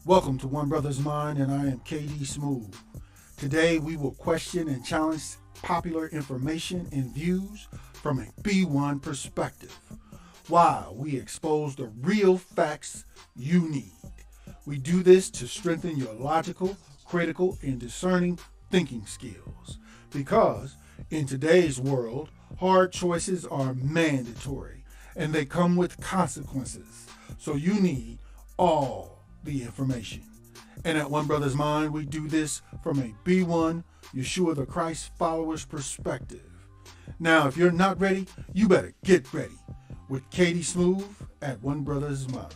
Welcome to One Brothas Mind, and I am KD Smooth. Today we will question and challenge popular information and views from a B1 perspective, while we expose the real facts you need. We do this to strengthen your logical, critical, and discerning thinking skills. Because in today's world, hard choices are mandatory and they come with consequences. So you need all the information. And at One Brothas Mind, we do this from a B1 Yeshua the Christ followers perspective. Now, if you're not ready, you better get ready with Katie Smooth at One Brothas Mind.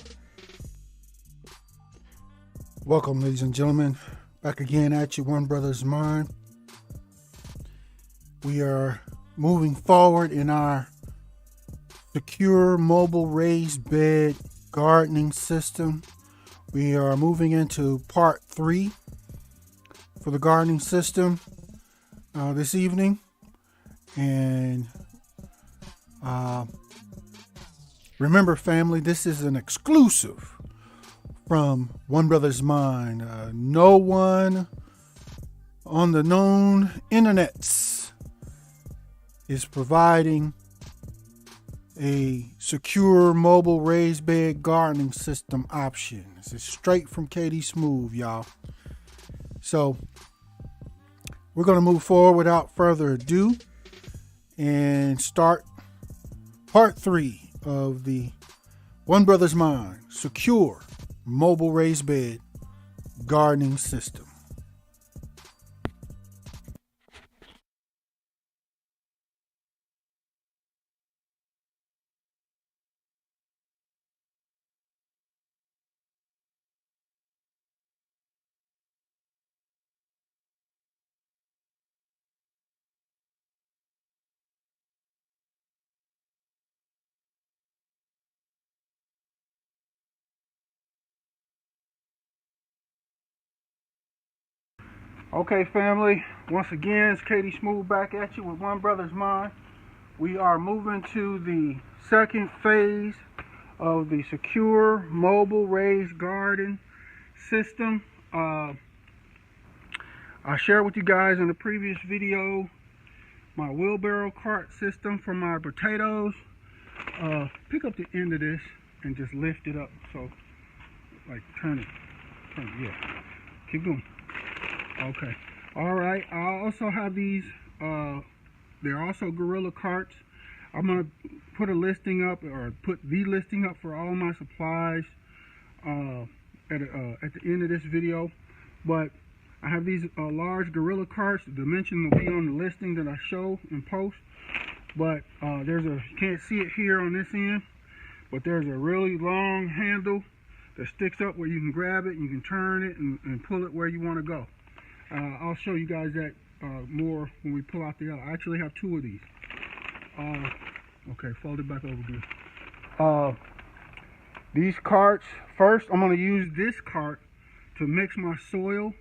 Welcome, ladies and gentlemen, back again at you, One Brothas Mind. We are moving forward in our secure mobile raised bed gardening system. We are moving into part 3 for the gardening system this evening. And remember, family, this is an exclusive from One Brothas Mind. No one on the known internets is providing a secure mobile raised bed gardening system option. This is straight from Katie Smooth, y'all. So we're going to move forward without further ado and start part 3 of the One Brothas Mind secure mobile raised bed gardening system. Okay, family, once again, it's Katie Smooth back at you with One Brothas Mind. We are moving to the second phase of the secure mobile raised garden system. I shared with you guys in the previous video my wheelbarrow cart system for my potatoes. Pick up the end of this and just lift it up. So, like, turn it, yeah. Keep going. Okay. All right. I also have these. They're also gorilla carts. I'm gonna put a listing up, or put the listing up for all my supplies at the end of this video. But I have these large gorilla carts. The dimension will be on the listing that I show and post. But you can't see it here on this end, but there's a really long handle that sticks up where you can grab it, and you can turn it and pull it where you want to go. I'll show you guys that more when we pull out the other. I actually have 2 of these. Okay, fold it back over good. These carts, first I'm going to use this cart to mix my soil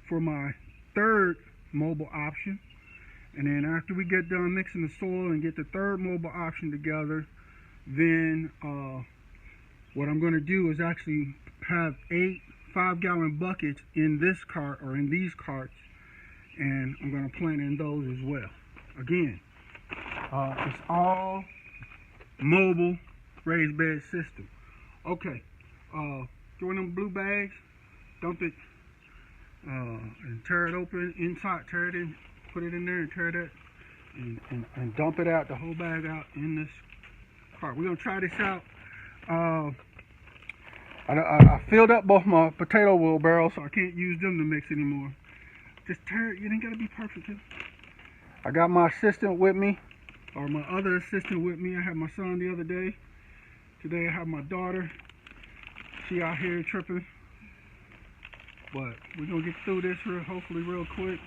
for my third mobile option. And then after we get done mixing the soil and get the third mobile option together, then what I'm going to do is actually have 8 5-gallon buckets in this cart, or in these carts, and I'm going to plant in those as well. Again, it's all mobile raised bed system. Okay, throw in them blue bags, dump it, and tear it open inside, tear it in, put it in there and tear that, and dump it out, the whole bag out in this cart. We're going to try this out. I filled up both my potato wheelbarrows, so I can't use them to mix anymore. Just tear it. You ain't got to be perfect. I got my assistant with me, or my other assistant with me. I had my son the other day. Today I have my daughter. She out here tripping. But we're going to get through this hopefully real quick.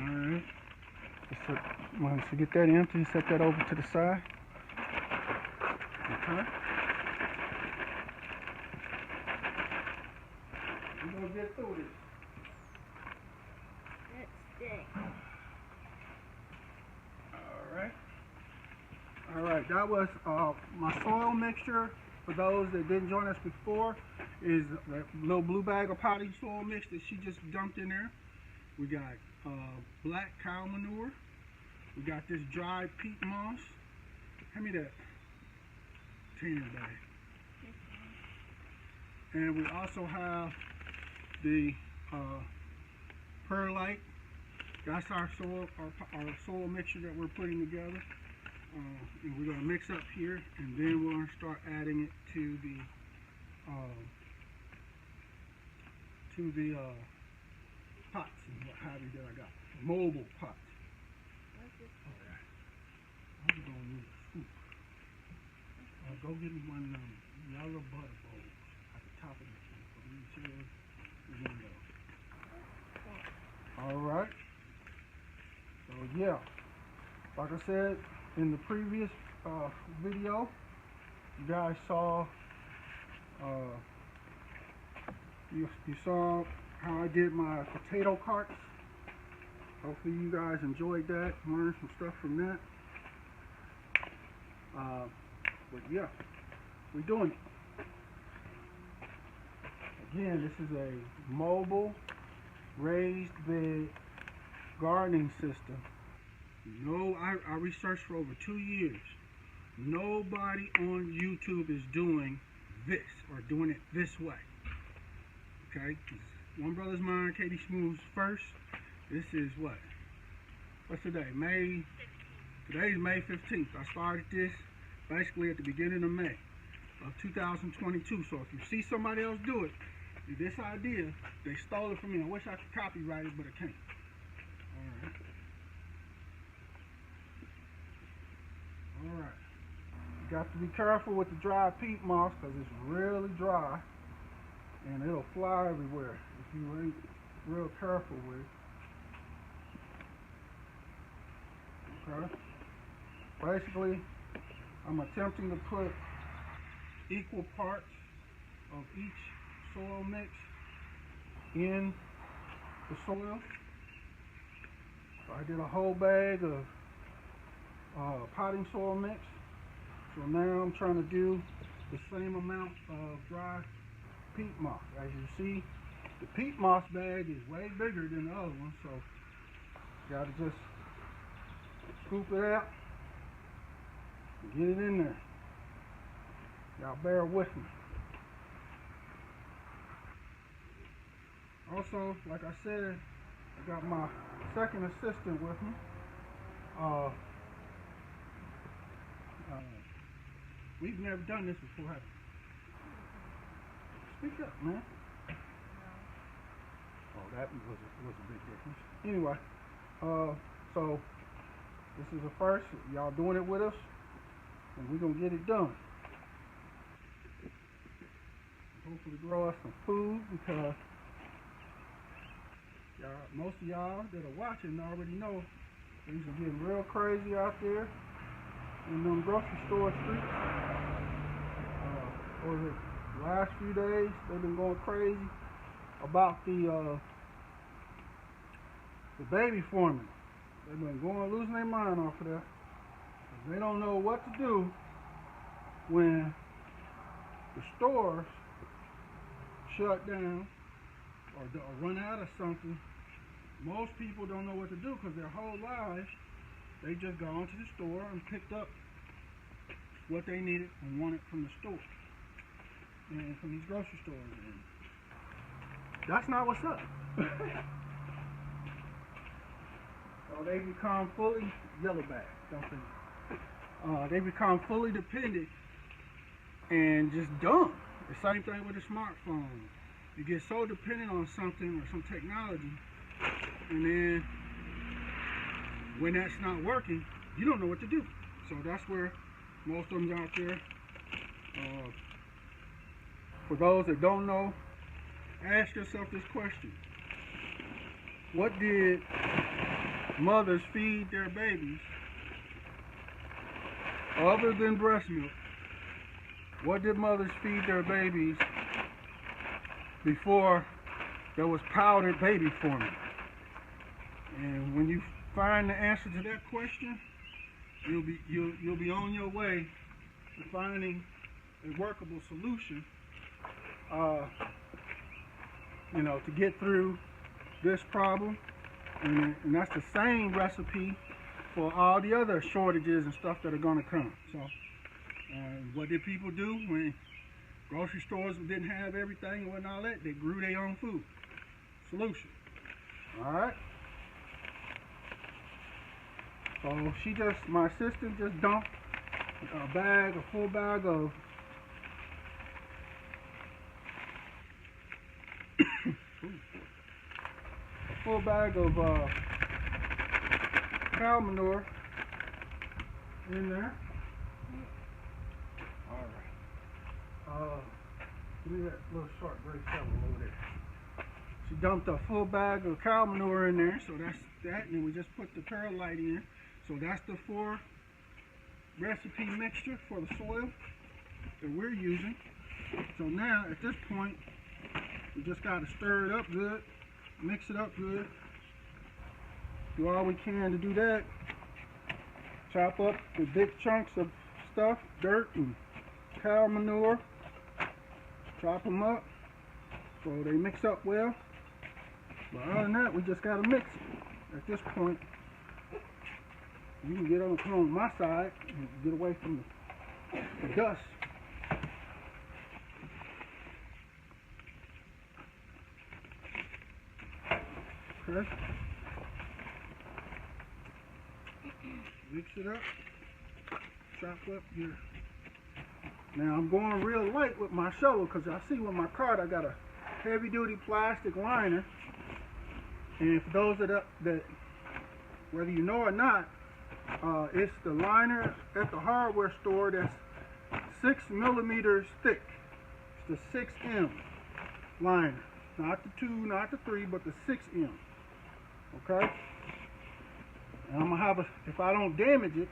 Alright. Once you get that empty, set that over to the side. Okay. We're going to get through this. Alright, that was my soil mixture for those that didn't join us before. is that little blue bag of potting soil mix that she just dumped in there. We got black cow manure. We got this dried peat moss. Hand me that container bag. And we also have the perlite. That's our soil mixture that we're putting together. And we're going to mix up here, and then we're going to start adding it to the pots and what have you that I got. Mobile pots. Okay. I'm going to need a scoop. Go get me one of them yellow butter bowls at the top of the thing for me to the window. Alright. So yeah, like I said in the previous video, you guys saw you saw how I did my potato carts. Hopefully you guys enjoyed that, learned some stuff from that. But yeah, we're doing it. Again, this is a mobile raised bed gardening system. No, I researched for over 2 years. Nobody on YouTube is doing this or doing it this way. Okay, One Brothas Mind, Katie Smooth's first. This is what? What's today? Today's May 15th. I started this basically at the beginning of May of 2022. So if you see somebody else do it, this idea, they stole it from me. I wish I could copyright it, but I can't. Alright. Alright. You got to be careful with the dry peat moss because it's really dry and it'll fly everywhere if you ain't real careful with it. Okay. Basically, I'm attempting to put equal parts of each soil mix in the soil. So I did a whole bag of potting soil mix. So now I'm trying to do the same amount of dry peat moss. As you see, the peat moss bag is way bigger than the other one, so you gotta just scoop it out and get it in there. Y'all bear with me. Also, like I said, I got my second assistant with me. We've never done this before, have we? Speak up, man. Oh, that was a big difference. Anyway, so this is the first. Y'all doing it with us, and we're gonna get it done. Hopefully grow us some food because most of y'all that are watching already know things are getting real crazy out there in them grocery store streets. Over the last few days, they've been going crazy about the baby formula. They've been losing their mind off of that. They don't know what to do when the stores shut down or run out of something. Most people don't know what to do because their whole lives they just gone to the store and picked up what they needed and wanted from the store and from these grocery stores. And that's not what's up. So they become fully yellow bag, don't they? They become fully dependent and just dumb. The same thing with a smartphone. You get so dependent on something or some technology, and then when that's not working, you don't know what to do. So that's where most of them out there. For those that don't know, ask yourself this question. What did mothers feed their babies other than breast milk? What did mothers feed their babies before there was powdered baby formula? And when you find the answer to that question, you'll be on your way to finding a workable solution you know, to get through this problem. And that's the same recipe for all the other shortages and stuff that are going to come. So what did people do when grocery stores didn't have everything and all that? They grew their own food. Solution. Alright. So my assistant just dumped a full bag of cow manure in there. Alright. Give me that little short gray shovel over there. She dumped a full bag of cow manure in there, so that's that. And then we just put the perlite in. So that's the 4 recipe mixture for the soil that we're using. So now at this point, we just got to stir it up good, mix it up good, do all we can to do that. Chop up the big chunks of stuff, dirt and cow manure, chop them up so they mix up well. But other than that, we just got to mix it. At this point, you can come on my side and get away from the dust. Okay. Mix it up. Chop up here. Now I'm going real light with my shovel because I see with my cart I got a heavy duty plastic liner. And for those that whether you know or not, it's the liner at the hardware store that's 6 millimeters thick. It's the 6M liner. Not the 2, not the 3, but the 6M. Okay? And I'm going to have if I don't damage it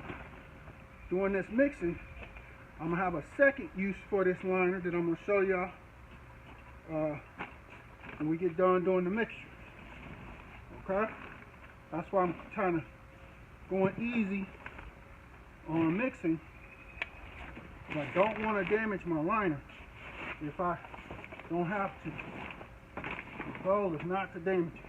doing this mixing, I'm going to have a second use for this liner that I'm going to show y'all when we get done doing the mixture. Okay? That's why I'm trying to going easy on mixing. But I don't want to damage my liner if I don't have to. The goal is not to damage it.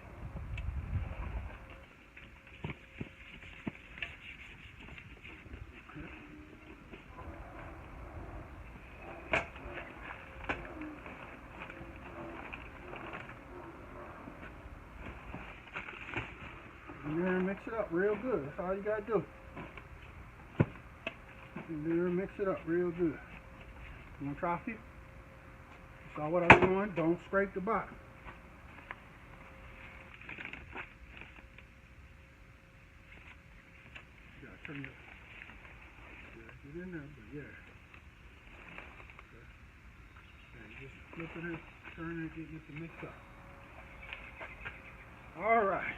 And then mix it up real good. That's all you gotta do. And then mix it up real good. You wanna try it? Saw what I was doing. Don't scrape the bottom. You gotta turn it. Yeah, get in there, but yeah. Okay, just flip it in, turn it, get it mixed up. Alright.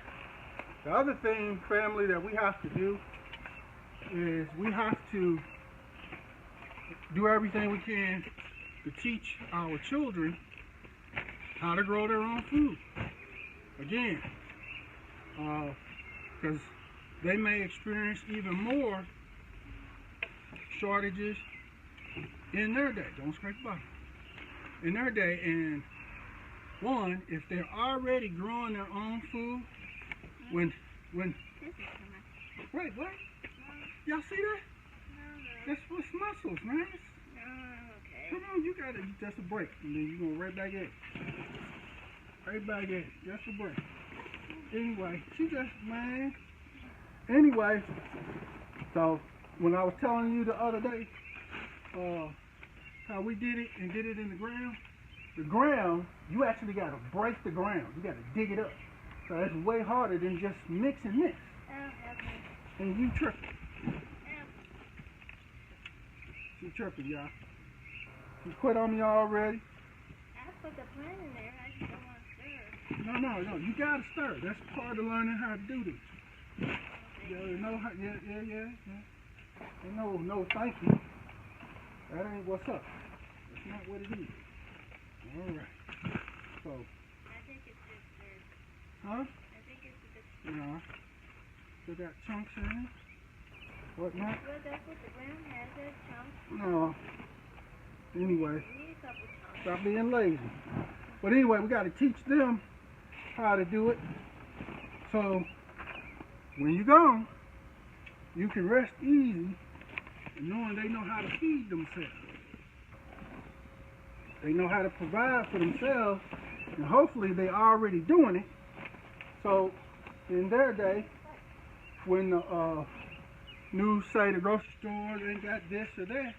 The other thing, family, that we have to do is we have to do everything we can to teach our children how to grow their own food. Again, because they may experience even more shortages in their day. Don't scrape the bottom. In their day, and one, if they're already growing their own food, when wait, what? Y'all see that? That's what's muscles, man. Okay. Come on, you gotta just a break, and then you go right back in. Right back in, just a break. Anyway, she just, man. Anyway, so when I was telling you the other day, how we did it and did it in the ground, you actually gotta break the ground. You gotta dig it up. So it's way harder than just mixing this. And you tripping. She tripping, y'all. You quit on me already? I put the plant in there. I just don't want to stir. No. You gotta stir. That's part of learning how to do this. You know how, yeah. Ain't no thank you. That ain't what's up. That's not what it is. Alright. So. I think it's just stirred. Huh? I think it's a bit stirred. Yeah. So got chunks in it. What not? Well, that's what the ground has, there's chunks. No. Anyway. You need a couple chunks. Stop being lazy. But anyway, we got to teach them how to do it. So when you're gone, you can rest easy and knowing they know how to feed themselves. They know how to provide for themselves, and hopefully they're already doing it. So in their day, when the news say the grocery stores ain't got this or that,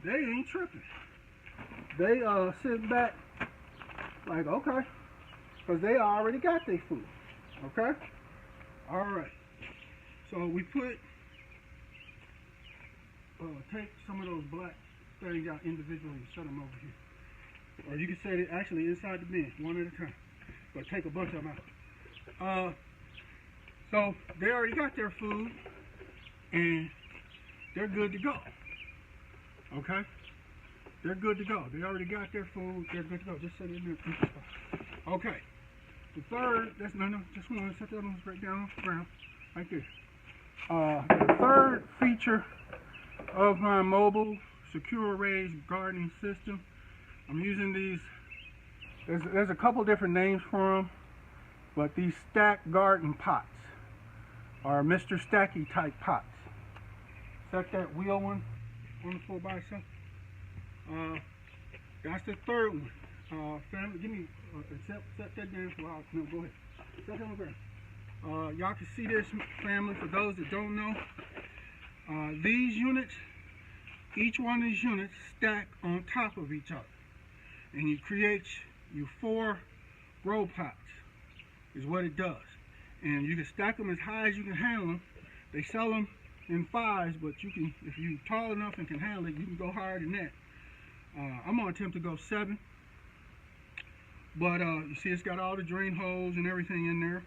they ain't tripping. They sit back like, okay, because they already got their food. Okay? All right. So we put, take some of those black things out individually and set them over here. Or you can set it actually inside the bin, one at a time. But take a bunch of them out. So they already got their food and they're good to go. Okay? They're good to go. They already got their food. They're good to go. Just set it in there. Okay. The third, just one. Set that one right down on the ground. Right there. The third feature of my mobile secure raised gardening system, I'm using these, there's a couple different names for them, but these stack garden pots are Mr. Stacky type pots. Set that wheel one on the floor by itself. That's the third one. Family, give me, set that down for a while. No, go ahead. Set that on the ground. Y'all can see this, family, for those that don't know. These units, each one of these units stack on top of each other. And it creates you 4 grow pots, is what it does. And you can stack them as high as you can handle them. They sell them in 5s, but you can, if you're tall enough and can handle it, you can go higher than that. I'm gonna attempt to go 7. But you see it's got all the drain holes and everything in there.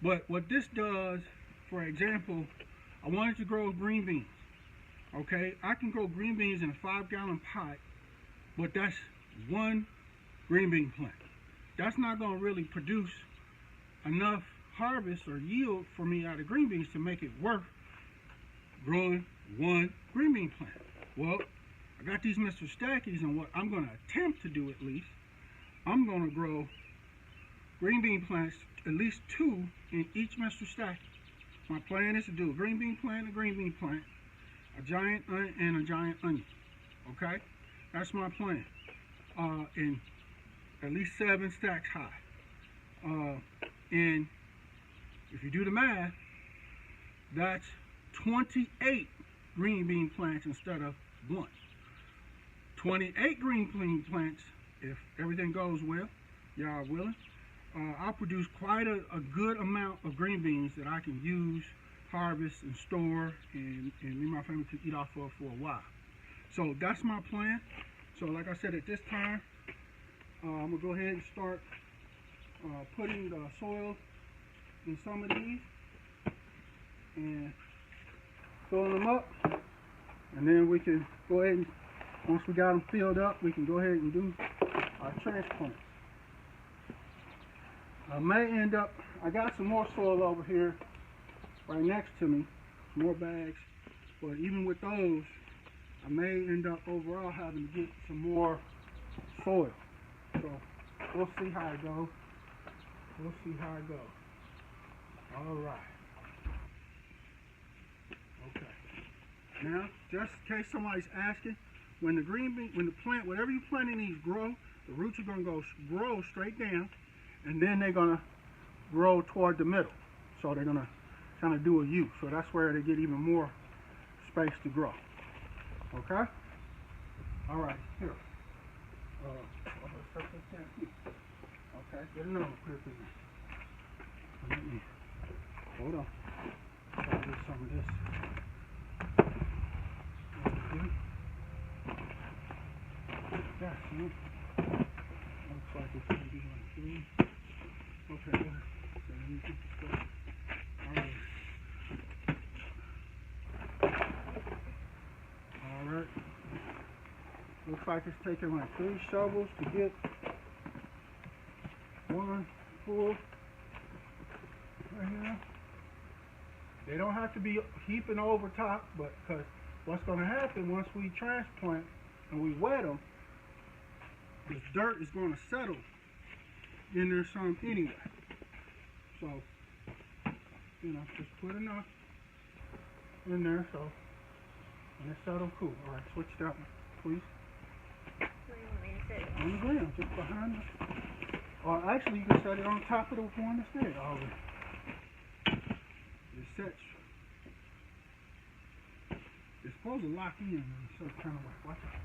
But what this does, for example, I wanted to grow green beans. Okay, I can grow green beans in a 5-gallon pot, but that's one green bean plant. That's not going to really produce enough harvest or yield for me out of green beans to make it worth growing one green bean plant. Well, I got these Mr. Stackies, and what I'm going to attempt to do, at least, I'm going to grow green bean plants, at least 2 in each Mr. Stacky. My plan is to do a green bean plant, a green bean plant, a giant onion, and a giant onion. Okay? That's my plan. And at least 7 stacks high. And if you do the math, that's 28 green bean plants instead of 1. 28 green bean plants, if everything goes well, y'all are willing, I'll produce quite a good amount of green beans that I can use, harvest, and store, and me and my family can eat off of for a while. So that's my plan. So like I said, at this time, I'm going to go ahead and start putting the soil in some of these and filling them up, and then we can go ahead and, once we got them filled up, we can go ahead and do our transplants. I may end up, I got some more soil over here right next to me, more bags, but even with those, I may end up overall having to get some more soil. So we'll see how it goes. We'll see how it goes. All right. Okay. Now, just in case somebody's asking, when the green bean, when the plant, whatever you plant in these grow, the roots are going to grow straight down, and then they're going to grow toward the middle. So they're going to kind of do a U. So that's where they get even more space to grow. Okay? All right, here. Okay, get another one. Put it in there. Let me, hold on. I'll get some of this. That's it. Looks like it's going to be like 3. Okay, go ahead. So let me get this going. Alright. Looks like it's taking like 3 shovels to get one full right here. They don't have to be heaping over top, but because what's going to happen once we transplant, and we wet them, the dirt is going to settle in there some anyway. So, you know, just put enough in there so when it settles cool. All right, switch that one, please. Where do you want me to set it? On the ground, just behind the. Or actually, you can set it on top of the one that's there already. It sets. It's supposed to lock in a certain kind of way. Watch out.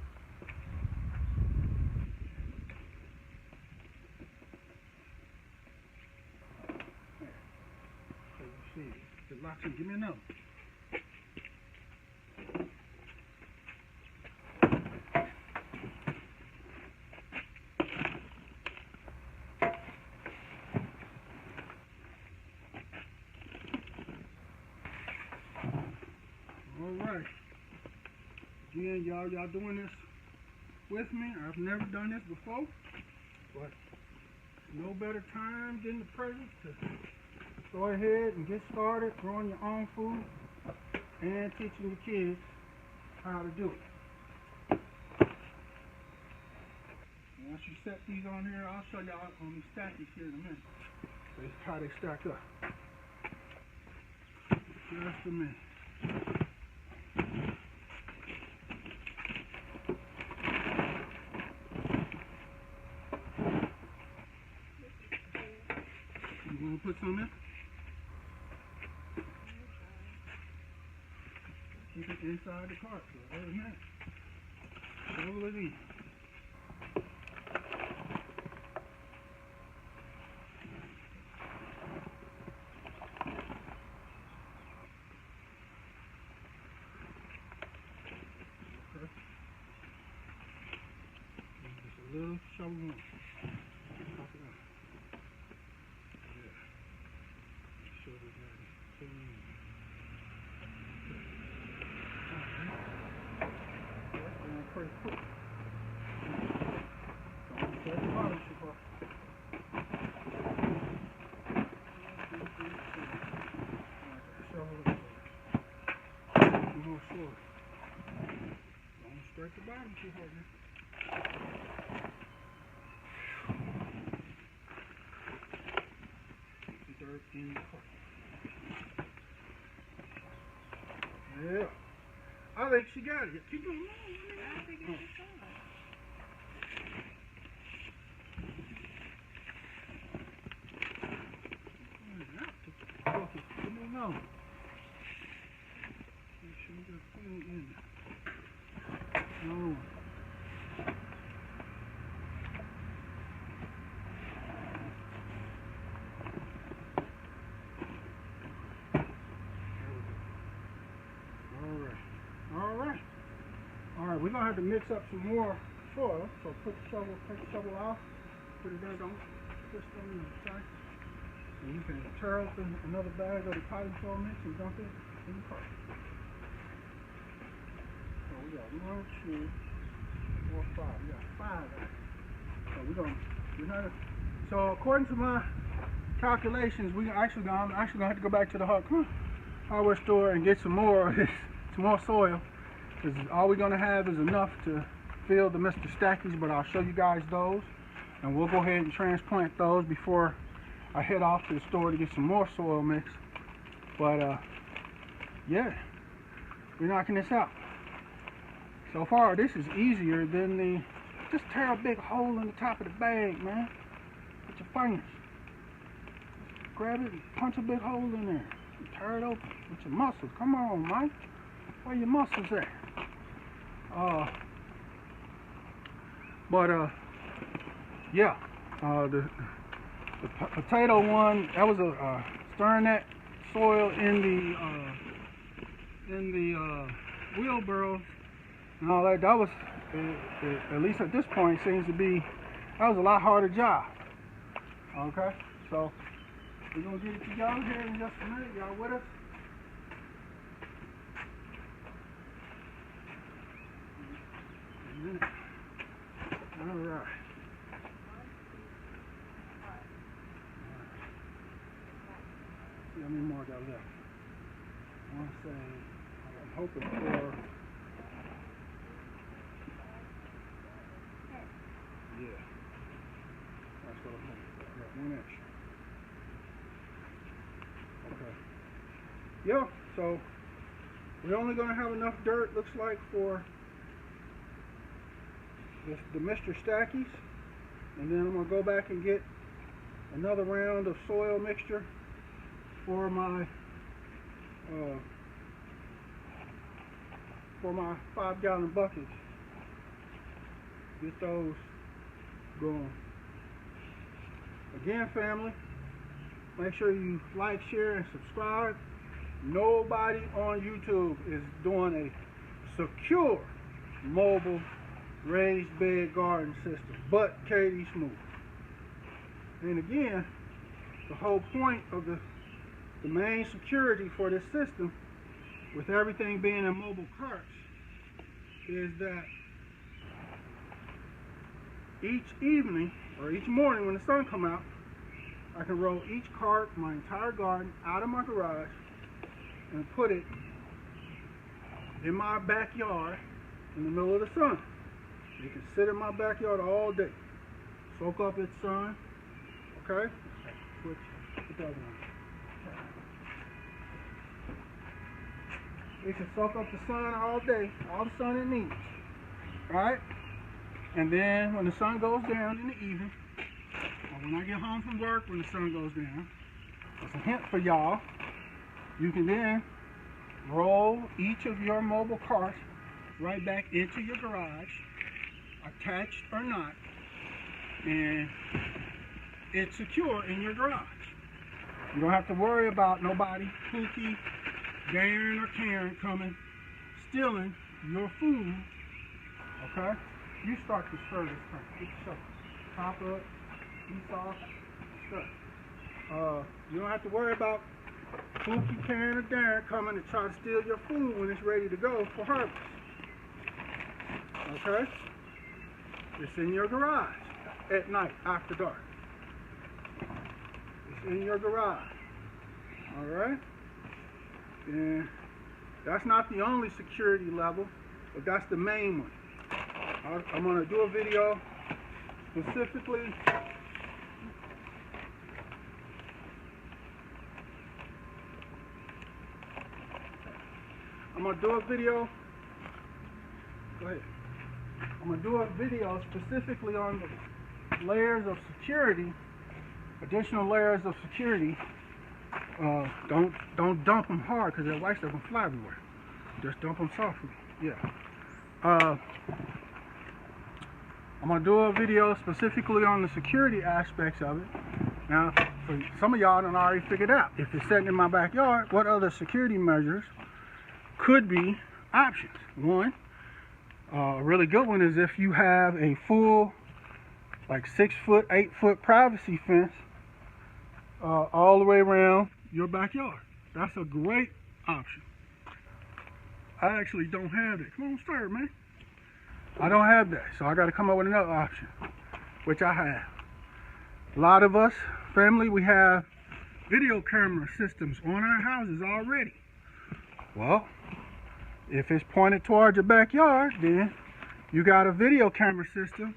So you see, it locks in. Give me another. Alright. Again, y'all doing this with me. I've never done this before, but no better time than the present to go ahead and get started growing your own food and teaching your kids how to do it. Once you set these on here, I'll show y'all on these stackies here in a minute. That's how they stack up. Just a minute. You want to put some in? Keep it inside the cart, so other than that, shovel it in. Okay. Just a little shovel more. Pop it out. Yeah. Show this lady. Show me. That's going pretty quick. Don't set the bottom too far. Shovel it. More slow. Don't scrape the bottom too hard now. Dirt in the cart. Yeah. I think she got it. Keep going. I figured it was on. Okay, give me another. Make sure we got food in there. Another one. Alright, we're gonna have to mix up some more soil. So take the shovel off, put it there, don't twist them in the side. And you can tear open another bag of the potting soil mix and dump it in the cart. So we got 1, 2, 4, 5. We got 5 of them. So so according to my calculations, I'm actually gonna have to go back to the hardware store and get some more soil. Because all we're gonna have is enough to fill the Mr. Stackies, but I'll show you guys those, and we'll go ahead and transplant those before I head off to the store to get some more soil mix. But yeah, we're knocking this out. So far, this is easier than just tear a big hole in the top of the bag, man, with your fingers. Grab it and punch a big hole in there and tear it open with your muscles. Come on, Mike, where your muscles at? Yeah, the potato one, that was stirring that soil in the wheelbarrows and all that. That was, at least at this point, seems to be, that was a lot harder job. Okay, so we're gonna get it to y'all here in just a minute. Y'all with us? Alright. See how many more I got left. I want to say, I'm hoping for Yeah, 1 inch. Okay. Yeah, so we're only going to have enough dirt, looks like, for the Mr. Stackies. And then I'm going to go back and get another round of soil mixture for my 5-gallon buckets. Get those going. Again, family, make sure you like, share, and subscribe. Nobody on YouTube is doing a secure mobile raised bed garden system but Katie Smooth. And again, the whole point of the main security for this system, with everything being in mobile carts, is that each evening or each morning when the sun comes out, I can roll each cart, my entire garden, out of my garage and put it in my backyard in the middle of the sun. You can sit in my backyard all day, soak up its sun. Okay? Put that on. It can soak up the sun all day, all the sun it needs. Right? And then when the sun goes down in the evening, or when I get home from work when the sun goes down, it's a hint for y'all. You can then roll each of your mobile carts right back into your garage, attached or not, and it's secure in your garage. You don't have to worry about nobody, Pookie, Darren, or Karen coming, stealing your food. Okay? You start to stir this thing. Get the shovel. Top up, ease off, stir. You don't have to worry about Pookie, Karen, or Darren coming to try to steal your food when it's ready to go for harvest. Okay? It's in your garage at night after dark. It's in your garage. Alright? And that's not the only security level, but that's the main one. I'm going to do a video specifically I'm going to do a video specifically on the layers of security, additional layers of security. Don't dump them hard because their white stuff will fly everywhere. Just dump them softly. Yeah. I'm going to do a video specifically on the security aspects of it. Now, for some of y'all done already figured out, if it's sitting in my backyard, what other security measures could be options. One, a really good one is if you have a full, like 6-foot, 8-foot privacy fence all the way around your backyard. That's a great option. I actually don't have it. Come on, start, man. I don't have that, so I got to come up with another option, which I have. A lot of us, family, we have video camera systems on our houses already. Well, if it's pointed towards your backyard, then you got a video camera system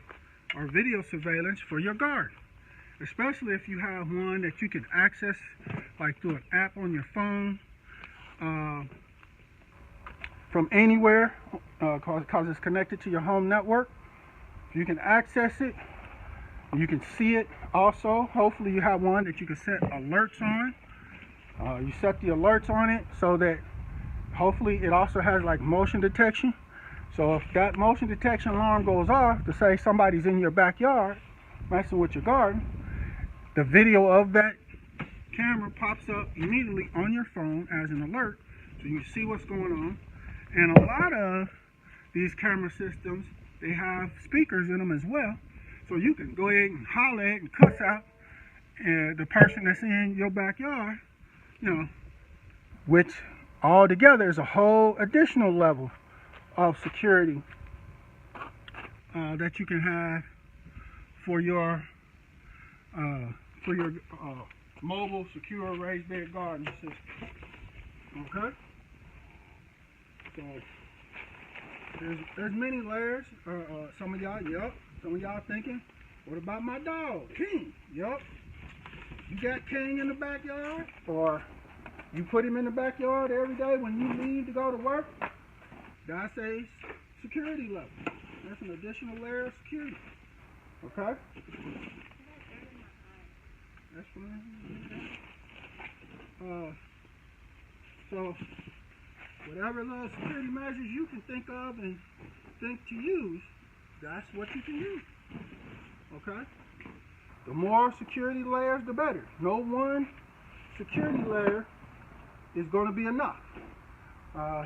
or video surveillance for your garden. Especially if you have one that you can access like through an app on your phone from anywhere, because it's connected to your home network. You can access it, you can see it also. Hopefully you have one that you can set alerts on. You set the alerts on it so that hopefully it also has like motion detection. So if that motion detection alarm goes off to say somebody's in your backyard messing with your garden, the video of that camera pops up immediately on your phone as an alert, so you can see what's going on. And a lot of these camera systems, they have speakers in them as well, so you can go ahead and holler at and cuss out the person that's in your backyard, you know, which all together is a whole additional level of security that you can have for your mobile secure raised bed garden system. Okay, so there's many layers. Some of y'all thinking What about my dog, King? Yup. You got King in the backyard, or you put him in the backyard every day when you leave to go to work. That's a security level. That's an additional layer of security. Okay? That's fine. So, whatever little security measures you can think of and think to use, that's what you can use. Okay? The more security layers, the better. No one security layer is going to be enough.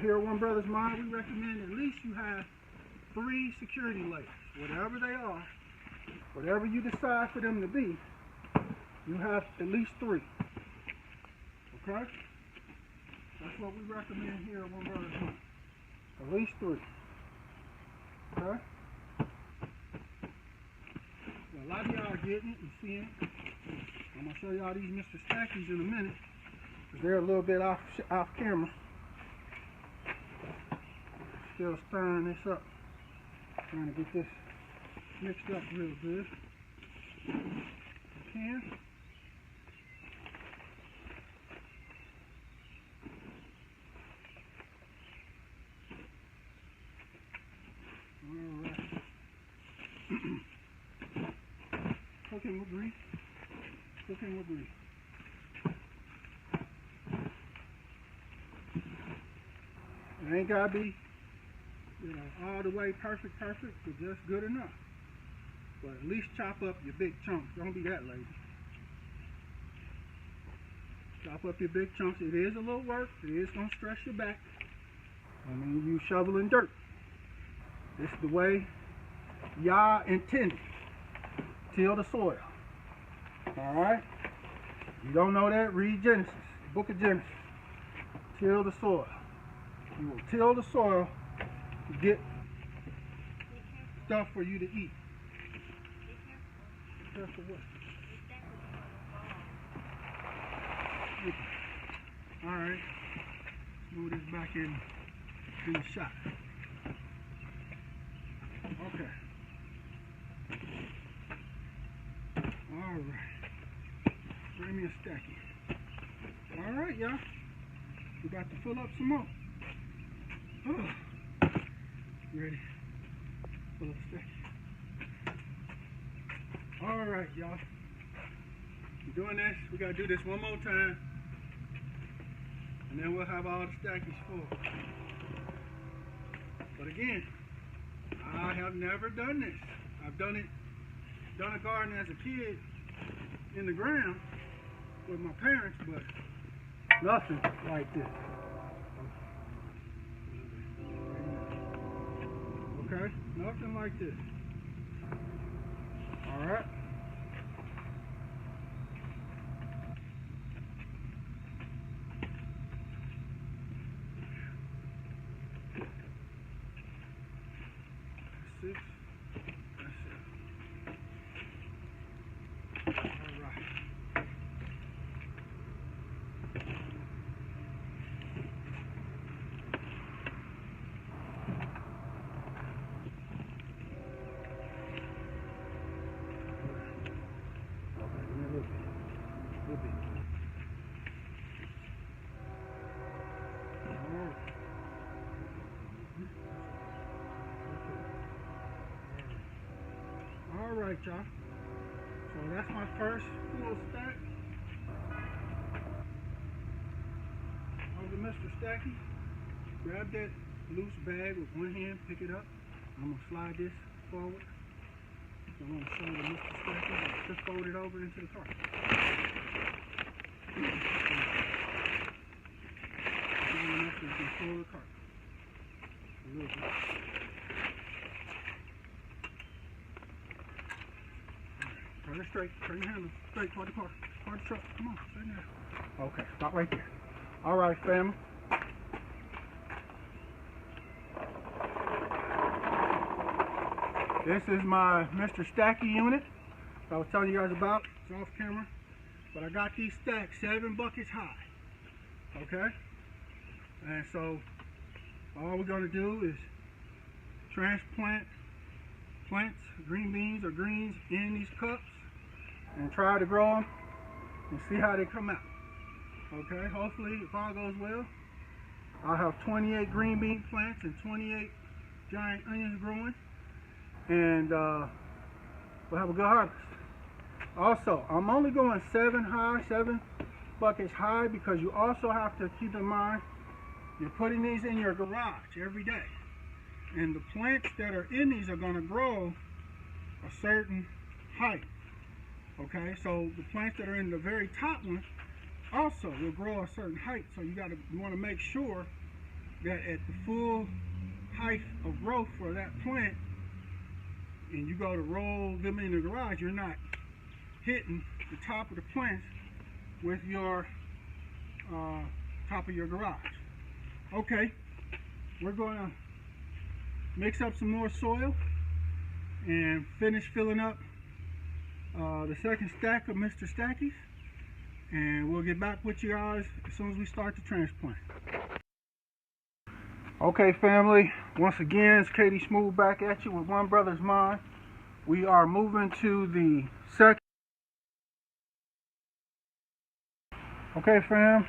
Here at One Brothas Mind, we recommend at least you have 3 security layers. Whatever they are, whatever you decide for them to be, you have at least 3. Okay? That's what we recommend here at One Brothas Mind. At least 3. Okay? Well, a lot of y'all are getting it and seeing it. I'm going to show y'all these Mr. Stackies in a minute, because they're a little bit off camera. Still stirring this up. Trying to get this mixed up real good. Can. Alright. Cooking with grease. Cooking with grease. It ain't gotta be, all the way perfect, but just good enough. But at least chop up your big chunks. Don't be that lazy. Chop up your big chunks. It is a little work. It is gonna stress your back. I mean, you shoveling dirt. This is the way Yah intended. Till the soil. Alright? You don't know that? Read Genesis. The book of Genesis. Till the soil. You will till the soil to get stuff for you to eat. Be careful what? Alright. Move this back in the shot. Okay. Alright. Bring me a stacky. Alright, y'all. We're about to fill up some more. Oh. Ready? Fill up a stacky. Alright, y'all. We're doing this. We gotta do this one more time. And then we'll have all the stackies full. But again, I have never done this. I've done a garden as a kid in the ground with my parents, but nothing like this. Okay? Nothing like this. Alright? That's 6. That's 7. Alright. Alright, y'all. So that's my first full stack of the Mr. Stacky. Grab that loose bag with one hand, pick it up. I'm going to slide this forward. I'm going to show the Mr. Stacky. Just fold it over into the cart. Long enough so you can pull the cart. A little bit. Turn it straight. Turn your handle straight toward the car. Toward the truck. Come on, stay there. Okay, stop right there. All right, family. This is my Mr. Stacky unit I was telling you guys about. It's off camera. But I got these stacked 7 buckets high. Okay? And so all we're going to do is transplant plants, green beans or greens in these cups and try to grow them and see how they come out. Okay, hopefully if all goes well, I'll have 28 green bean plants and 28 giant onions growing, and we'll have a good harvest. Also, I'm only going 7 buckets high because you also have to keep in mind you're putting these in your garage every day, and the plants that are in these are going to grow a certain height. Okay, so the plants that are in the very top one also will grow a certain height, so you want to make sure that at the full height of growth for that plant, and you go to roll them in the garage, you're not hitting the top of the plants with your top of your garage. Okay, we're going to mix up some more soil and finish filling up the second stack of Mr. Stackies, and we'll get back with you guys as soon as we start the transplant. Okay, family, once again it's Katie Smooth back at you with One Brothas Mind. We are moving to the second. Okay, fam,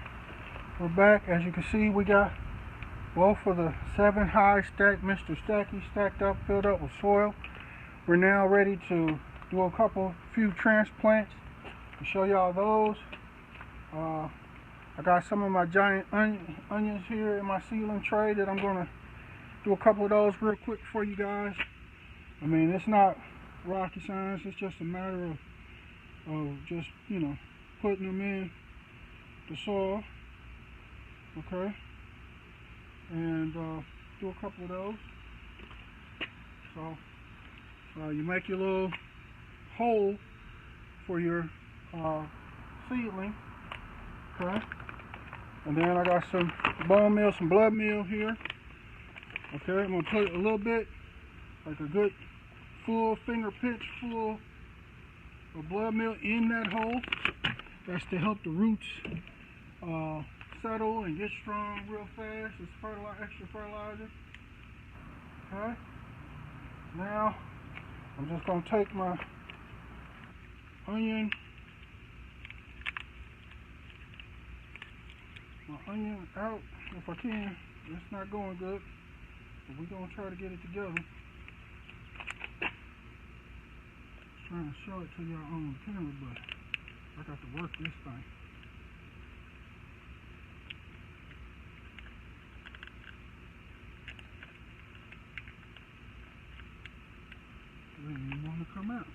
we're back. As you can see, we got both of the 7 high stacked Mr. Stackies stacked up, filled up with soil. We're now ready to do a few transplants and show y'all those. I got some of my giant onions here in my seedling tray that I'm going to do a couple of those real quick for you guys. I mean, it's not rocket science, it's just a matter of just, you know, putting them in the soil. Okay, and do a couple of those. So you make your little hole for your seedling. Okay, and then I got some bone meal, some blood meal here. Okay, I'm gonna put a little bit, like a good full finger pinch full of blood meal in that hole. That's to help the roots settle and get strong real fast. It's extra fertilizer. Okay, now I'm just gonna take my onion out if I can. It's not going good, but we're gonna try to get it together. Trying to show it to y'all on the camera, but I got to work this thing. It didn't even want to come out.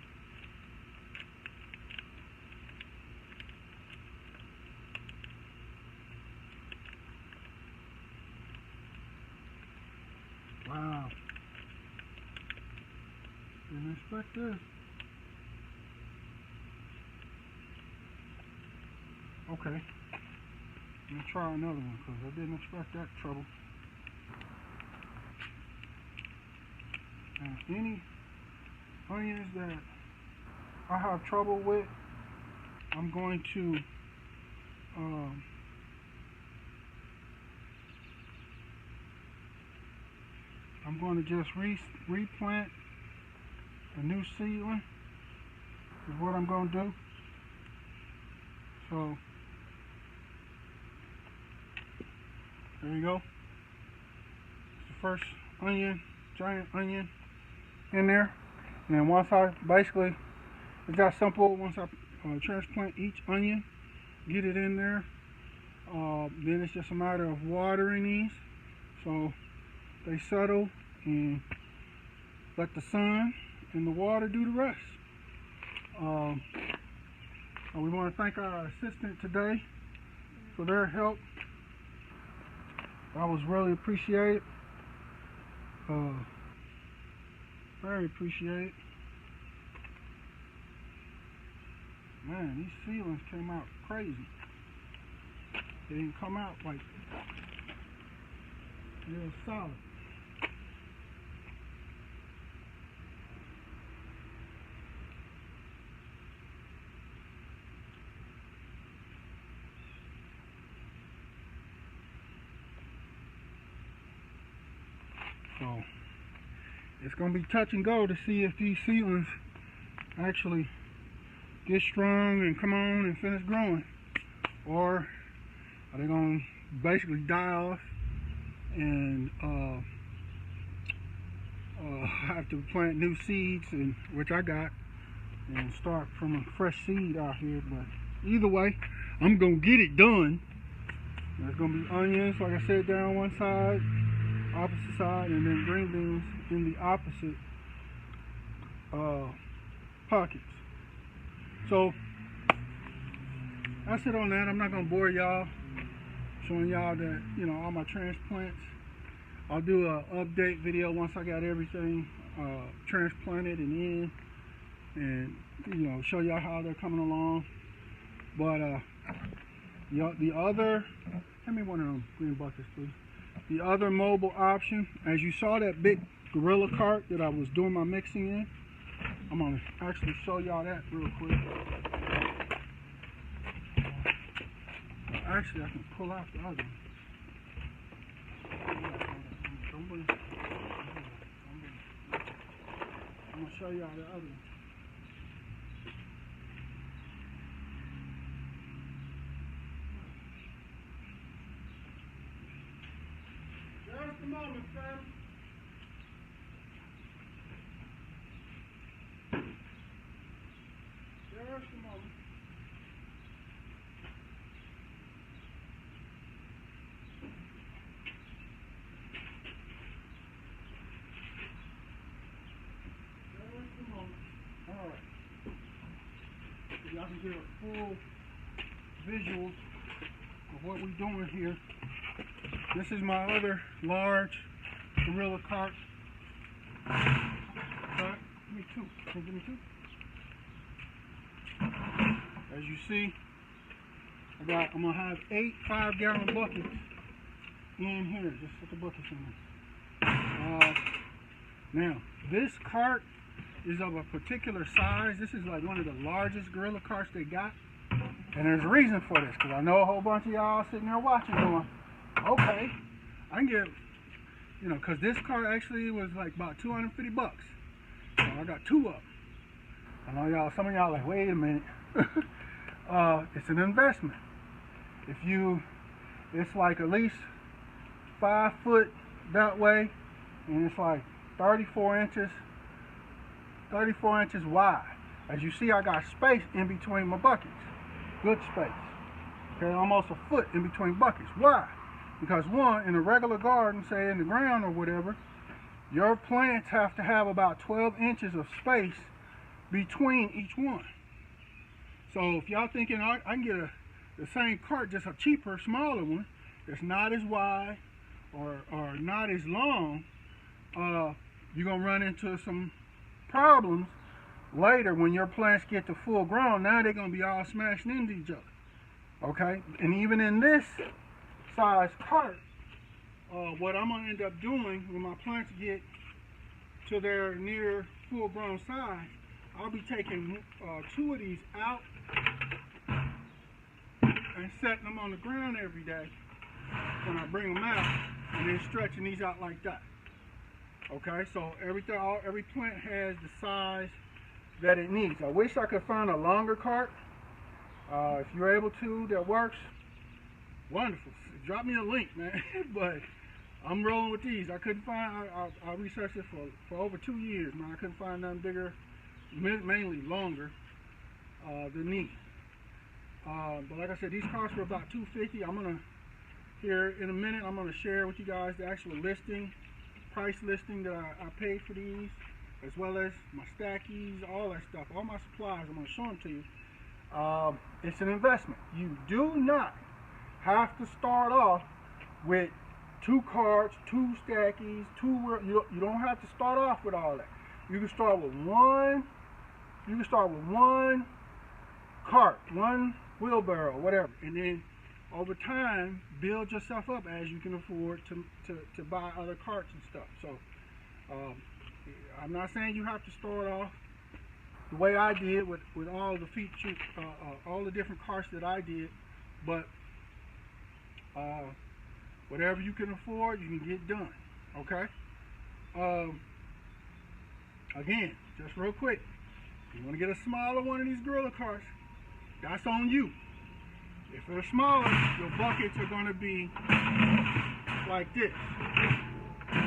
Wow. Didn't expect this. Okay. Let me try another one because I didn't expect that trouble. And any onions that I have trouble with, I'm going to just replant a new seedling is what I'm going to do. So there you go. It's the first onion, giant onion in there. And then once I basically, it's that simple. Once I transplant each onion, get it in there, then it's just a matter of watering these so they settle and let the sun and the water do the rest. We want to thank our assistant today for their help. That was really appreciated. Very appreciated. Man, these seedlings came out crazy. They didn't come out like they were solid. So it's going to be touch and go to see if these seedlings actually get strong and come on and finish growing, or are they going to basically die off and have to plant new seeds, and which I got, and start from a fresh seed out here. But either way, I'm gonna get it done. There's gonna be onions, like I said, down one side, opposite side, and then green beans in the opposite pockets. So that's it on that. I'm not gonna bore y'all showing y'all that, you know, all my transplants. I'll do an update video once I got everything transplanted and in, and, you know, show y'all how they're coming along. But the other, hand me one of them green buckets, please. The other mobile option, as you saw that big gorilla cart that I was doing my mixing in, I'm gonna actually show y'all that real quick. Actually, I can pull out the other one. I'm gonna show y'all the other one. Just a moment, fam. Just a moment. Alright, so y'all can get a full visual of what we're doing here. This is my other large gorilla cart. Give me two. Can you give me two? As you see, I'm gonna have 8 5-gallon buckets in here. Just put the buckets in there. Now, this cart is of a particular size. This is like one of the largest gorilla carts they got. And there's a reason for this, because I know a whole bunch of y'all sitting there watching going, okay, I can get, you know, because this cart actually was like about 250 bucks. So I got 2 of them. I know y'all, some of y'all like, wait a minute. It's an investment. It's like at least 5 foot that way, and it's like 34 inches wide. As you see, I got space in between my buckets. Good space. Okay, almost a foot in between buckets. Why? Because one, in a regular garden, say in the ground or whatever, your plants have to have about 12 inches of space between each one. So if y'all thinking I can get the same cart, just a cheaper, smaller one, that's not as wide or not as long, you're gonna run into some problems later when your plants get to full grown. Now they're gonna be all smashing into each other. Okay, and even in this size cart, what I'm gonna end up doing when my plants get to their near full grown size, I'll be taking 2 of these out and setting them on the ground every day when I bring them out, and then stretching these out like that. Okay, so every plant has the size that it needs. I wish I could find a longer cart. If you're able to, that works. Wonderful. Drop me a link, man. But I'm rolling with these. I couldn't find. I researched it for over 2 years, man. I couldn't find nothing bigger, mainly longer than these. But like I said, these costs were about $250. I'm gonna here in a minute. I'm gonna share with you guys the actual listing, price listing that I paid for these, as well as my stackies, all that stuff, all my supplies. I'm gonna show them to you. It's an investment. You do not have to start off with 2 carts, 2 stackies, 2. You don't have to start off with all that. You can start with one. You can start with 1 cart, 1 wheelbarrow, whatever, and then over time build yourself up as you can afford to buy other carts and stuff. So I'm not saying you have to start off the way I did with all the features, all the different carts that I did, but whatever you can afford, you can get done. Okay. Again, just real quick, you want to get a smaller one of these gorilla carts, that's on you. If they're smaller, your buckets are going to be like this,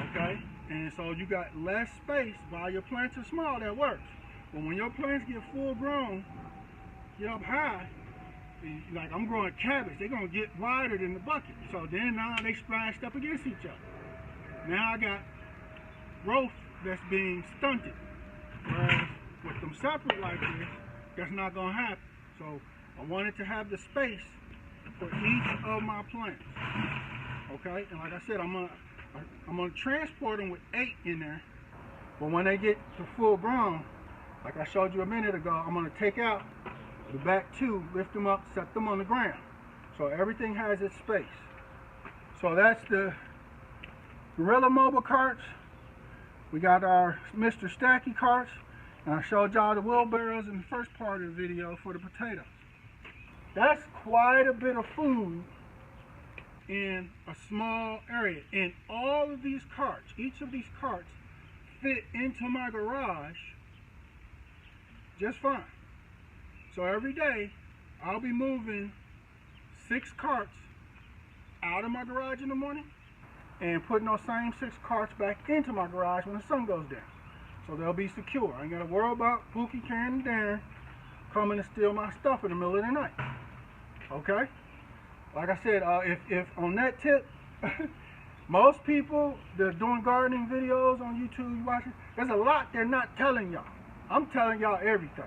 okay? And so you got less space. While your plants are small, that works. But when your plants get full grown, get up high, like I'm growing cabbage, they're going to get wider than the bucket. So then now they splashed up against each other. Now I got growth that's being stunted. Whereas with them separate like this, that's not going to happen. So I wanted to have the space for each of my plants. Okay, and like I said, I'm gonna transport them with 8 in there. But when they get to full grown, like I showed you a minute ago, I'm gonna take out the back 2, lift them up, set them on the ground. So everything has its space. So that's the Gorilla Mobile carts. We got our Mr. Stacky carts. And I showed y'all the wheelbarrows in the first part of the video for the potatoes. That's quite a bit of food in a small area. And all of these carts, each of these carts fit into my garage just fine. So every day I'll be moving 6 carts out of my garage in the morning and putting those same 6 carts back into my garage when the sun goes down. So they'll be secure. I ain't got to worry about Pookie, Karen, and Darren coming to steal my stuff in the middle of the night. Okay? Like I said, if on that tip, most people that are doing gardening videos on YouTube, you watching, there's a lot they're not telling y'all. I'm telling y'all everything.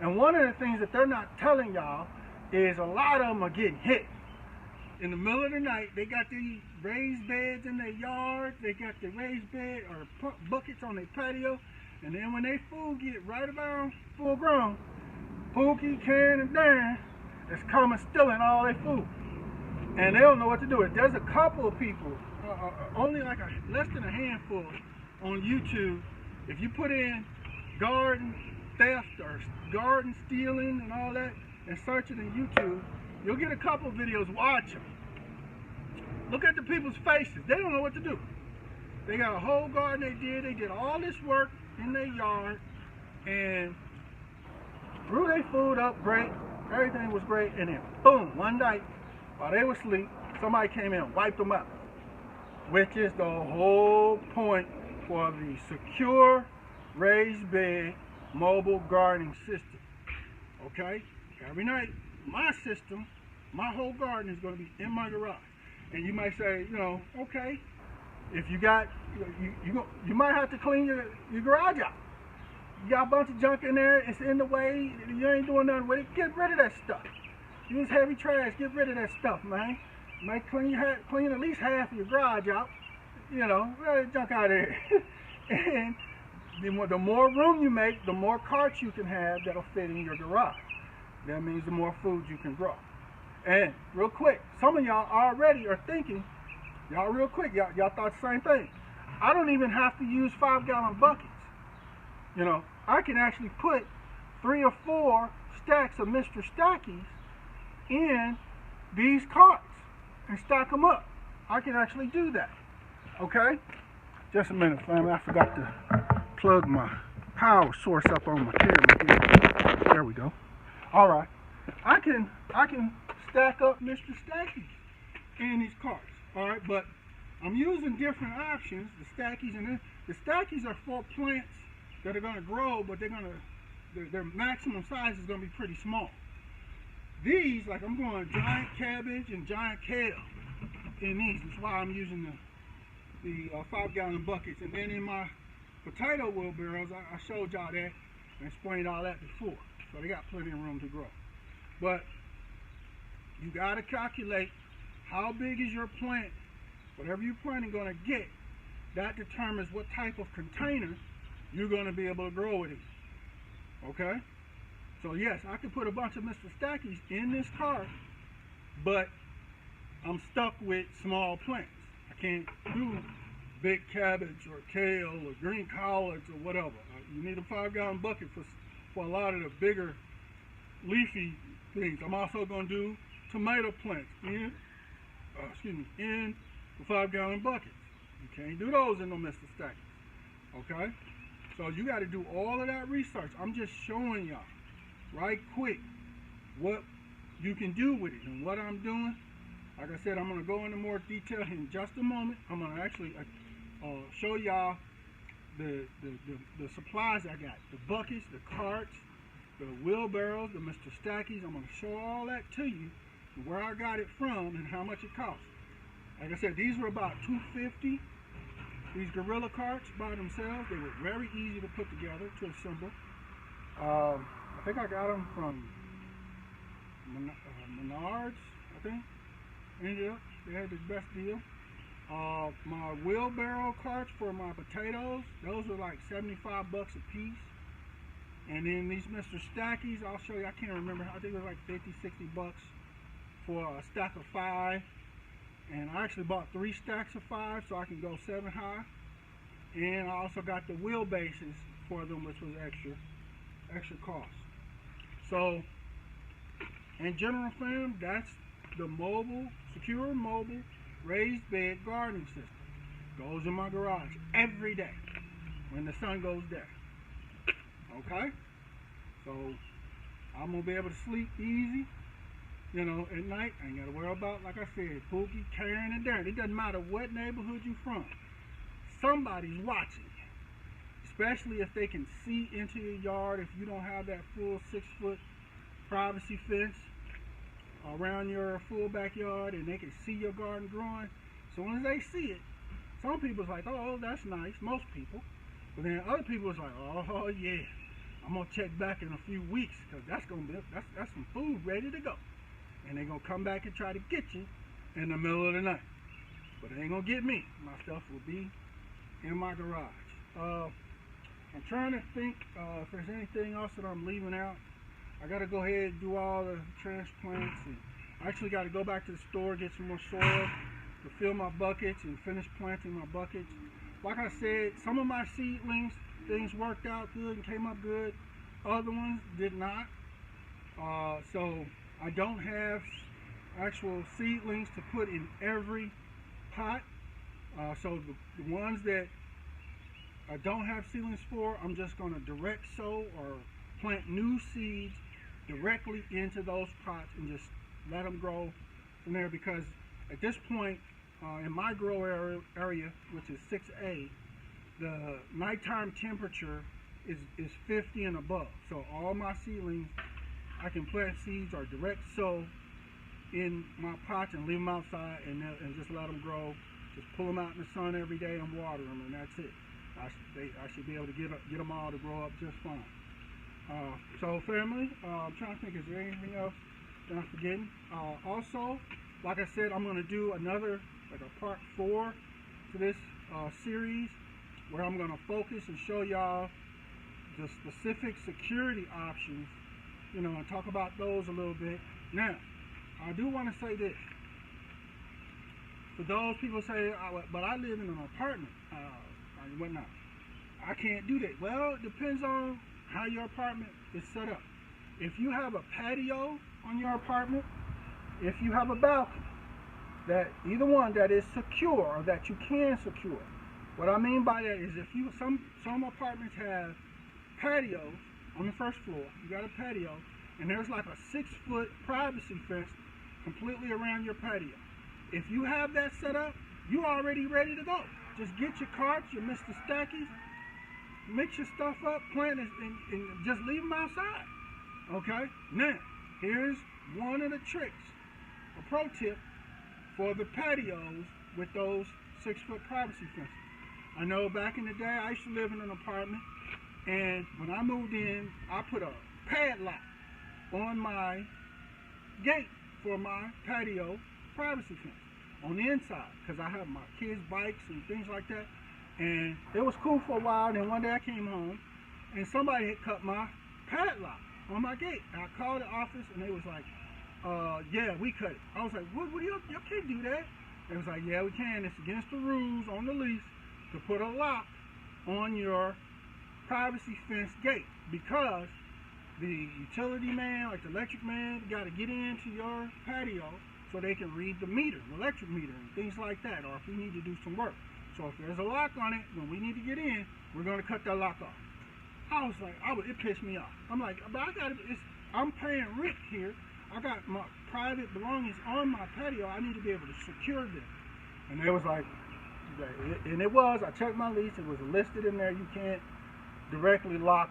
And one of the things that they're not telling y'all is a lot of them are getting hit. In the middle of the night, they got these raised beds in their yard, they got the raised bed or buckets on their patio, and then when they food get right about full grown, Pookie, Karen, and Darren is coming stealing all their food. And they don't know what to do. There's a couple of people, only like less than a handful on YouTube. If you put in garden theft or garden stealing and all that and search it in YouTube, you'll get a couple of videos. Watch them. Look at the people's faces. They don't know what to do. They got a whole garden they did. They did all this work in their yard and grew their food up great. Everything was great. And then boom, one night while they were asleep, somebody came in and wiped them out. Which is the whole point for the secure raised bed mobile gardening system. Okay? Every night, my system, my whole garden is going to be in my garage. And you might say, you know, okay, if you got, you might have to clean your garage out. You got a bunch of junk in there, it's in the way, you ain't doing nothing with it, get rid of that stuff. Use heavy trash, get rid of that stuff, man. You might clean at least half of your garage out, you know, junk out of there. And the more room you make, the more carts you can have that'll fit in your garage. That means the more food you can grow. And real quick, some of y'all already are thinking, y'all real quick, y'all thought the same thing. I don't even have to use 5-gallon buckets. You know, I can actually put 3 or 4 stacks of Mr. Stackies in these carts and stack them up. I can actually do that. Okay? Just a minute, family. I forgot to plug my power source up on my camera here. There we go. All right. I can stack up Mr. Stackies in these carts. All right, but I'm using different options. The Stackies and the Stackies are for plants that are going to grow, but their maximum size is going to be pretty small. These, like I'm growing giant cabbage and giant kale in these. That's why I'm using the 5-gallon buckets. And then in my potato wheelbarrows, I showed y'all that and explained all that before. So they got plenty of room to grow. But you got to calculate how big is your plant. Whatever you're planting going to get, that determines what type of container you're going to be able to grow it in. Okay? So yes, I can put a bunch of Mr. Stackies in this cart, but I'm stuck with small plants. I can't do big cabbage or kale or green collards or whatever. You need a 5-gallon bucket for a lot of the bigger leafy things. I'm also going to do tomato plants in the 5-gallon buckets. You can't do those in no Mr. Stackies. Okay? So you got to do all of that research. I'm just showing y'all right quick what you can do with it and what I'm doing. Like I said, I'm going to go into more detail in just a moment. I'm going to actually show y'all the supplies I got. The buckets, the carts, the wheelbarrows, the Mr. Stackies. I'm going to show all that to you, where I got it from and how much it costs. Like I said, these were about $250. These gorilla carts by themselves, they were very easy to put together, to assemble. I think I got them from Menards, I think. Ended up, they had the best deal. My wheelbarrow carts for my potatoes, those were like 75 bucks a piece. And then these Mr. Stackies, I'll show you, I can't remember, I think it was like 50, 60 bucks for a stack of 5. And I actually bought 3 stacks of 5 so I can go 7 high. And I also got the wheelbases for them, which was extra cost. So, in general, fam, that's the secure mobile raised bed gardening system. Goes in my garage every day when the sun goes down. Okay? So, I'm going to be able to sleep easy. You know, at night, I ain't got to worry about, like I said, Pookie, Karen, and Darren. It doesn't matter what neighborhood you're from. Somebody's watching you. Especially if they can see into your yard, if you don't have that full 6-foot privacy fence around your full backyard, and they can see your garden growing. As soon as they see it, some people's like, oh, that's nice, most people. But then other people's like, oh, yeah, I'm going to check back in a few weeks, because that's some food ready to go. And they're going to come back and try to get you in the middle of the night. But they ain't going to get me. My stuff will be in my garage. I'm trying to think if there's anything else that I'm leaving out. I got to go ahead and do all the transplants. And I actually got to go back to the store, get some more soil to fill my buckets and finish planting my buckets. Like I said, some of my seedlings, things worked out good and came up good. Other ones did not. So I don't have actual seedlings to put in every pot. So the ones that I don't have seedlings for, I'm just going to direct sow or plant new seeds directly into those pots and just let them grow from there, because at this point in my grow area, which is 6A, the nighttime temperature is 50 and above. So all my seedlings, I can plant seeds or direct sow in my pots and leave them outside and just let them grow. Just pull them out in the sun every day and water them, and that's it. I should be able to get them all to grow up just fine. So family, I'm trying to think, is there anything else that I'm forgetting? Also, like I said, I'm going to do another, like a part 4 to this series, where I'm going to focus and show y'all the specific security options, you know, and talk about those a little bit. Now, I do want to say this. For those people say, but I live in an apartment, and whatnot, I can't do that. Well, it depends on how your apartment is set up. If you have a patio on your apartment, if you have a balcony, that either one that is secure or that you can secure. What I mean by that is, if you some apartments have patios on the first floor, you got a patio, and there's like a 6-foot privacy fence completely around your patio. If you have that set up, you're already ready to go. Just get your carts, your Mr. Stackies, mix your stuff up, plant it, and just leave them outside. Okay? Now, here's one of the tricks, a pro tip for the patios with those 6-foot privacy fences. I know back in the day, I used to live in an apartment, and when I moved in, I put a padlock on my gate for my patio privacy fence on the inside, because I have my kids' bikes and things like that. And it was cool for a while, and then one day I came home and somebody had cut my padlock on my gate. And I called the office and they was like, yeah, we cut it. I was like, what you can't do that. They was like, yeah, we can. It's against the rules on the lease to put a lock on your privacy fence gate, because the utility man, like the electric man, got to get into your patio so they can read the meter, the electric meter, and things like that, or if we need to do some work. So if there's a lock on it, when we need to get in, we're going to cut that lock off. I was like, it pissed me off. I'm like, but I'm paying rent here. I got my private belongings on my patio. I need to be able to secure them. And they was like, and it was, I checked my lease, it was listed in there, you can't directly lock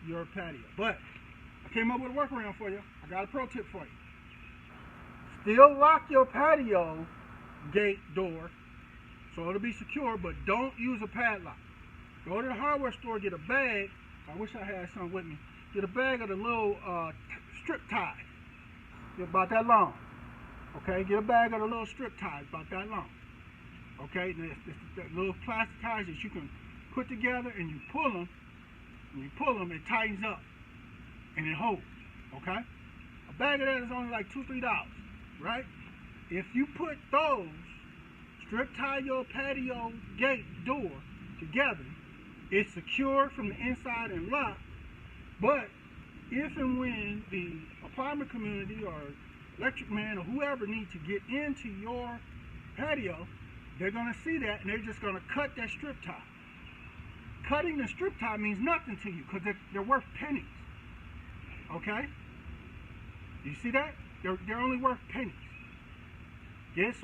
your patio. But I came up with a workaround for you. I got a pro tip for you. Still lock your patio gate door so it'll be secure, but don't use a padlock. Go to the hardware store, get a bag. I wish I had some with me. Get a bag of the little strip ties. They're about that long. Okay, get a bag of the little strip ties about that long. Okay, it's that little plastic ties that you can put together, and you pull them. When you pull them, it tightens up and it holds. Okay, a bag of that is only like $2-3, right? If you put those, strip tie your patio gate door together, it's secure from the inside and locked. But if and when the apartment community or electric man or whoever needs to get into your patio, they're going to see that and they're just going to cut that strip tie. Cutting the strip tie means nothing to you because they're worth pennies. Okay? You see that? They're only worth pennies. Get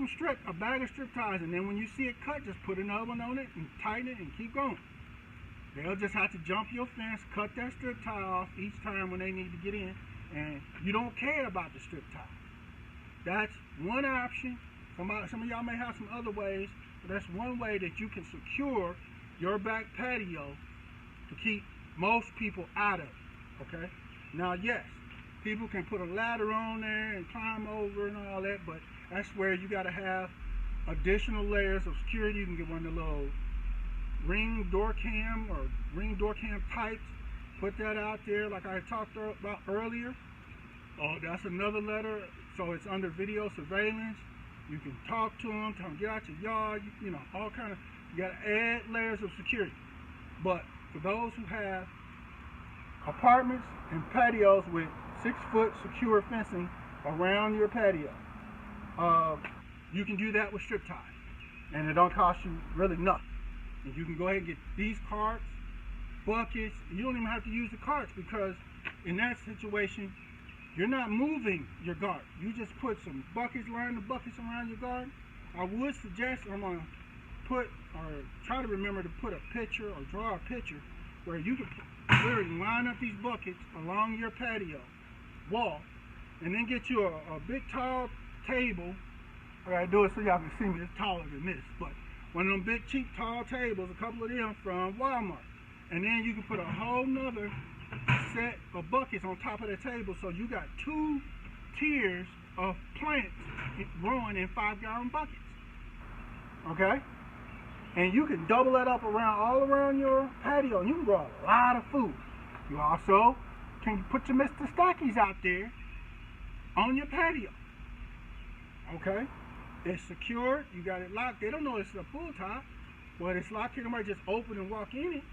a bag of strip ties, and then when you see it cut, just put another one on it and tighten it and keep going. They'll just have to jump your fence, cut that strip tie off each time when they need to get in, and you don't care about the strip tie. That's one option. Some of y'all may have some other ways, but that's one way that you can secure your back patio to keep most people out of it. Okay? Now, yes, people can put a ladder on there and climb over and all that, but that's where you got to have additional layers of security. You can get one of the little ring door cam or ring door cam types. Put that out there like I talked about earlier. Oh, that's another letter. So it's under video surveillance. You can talk to them, tell them get out your yard. You know, all kind of. You got to add layers of security. But for those who have apartments and patios with 6-foot secure fencing around your patio, you can do that with strip ties, and it don't cost you really nothing. And you can go ahead and get these carts, buckets. You don't even have to use the carts because in that situation, you're not moving your garden. You just put some buckets, line the buckets around your garden. I would suggest, I'm going to put, or try to remember to put a picture or draw a picture where you can literally line up these buckets along your patio wall, and then get you a big tall table. I gotta do it so y'all can see me. It's taller than this, but one of them big cheap tall tables, a couple of them from Walmart, and then you can put a whole nother set of buckets on top of the table, so you got 2 tiers of plants growing in 5-gallon buckets. Okay, and you can double that up all around your patio, and you can grow a lot of food. You also can put your Mr. Stackies out there on your patio. Okay, it's secure. You got it locked. They don't know it's a pull top, but it's locked. You can just open and walk in it.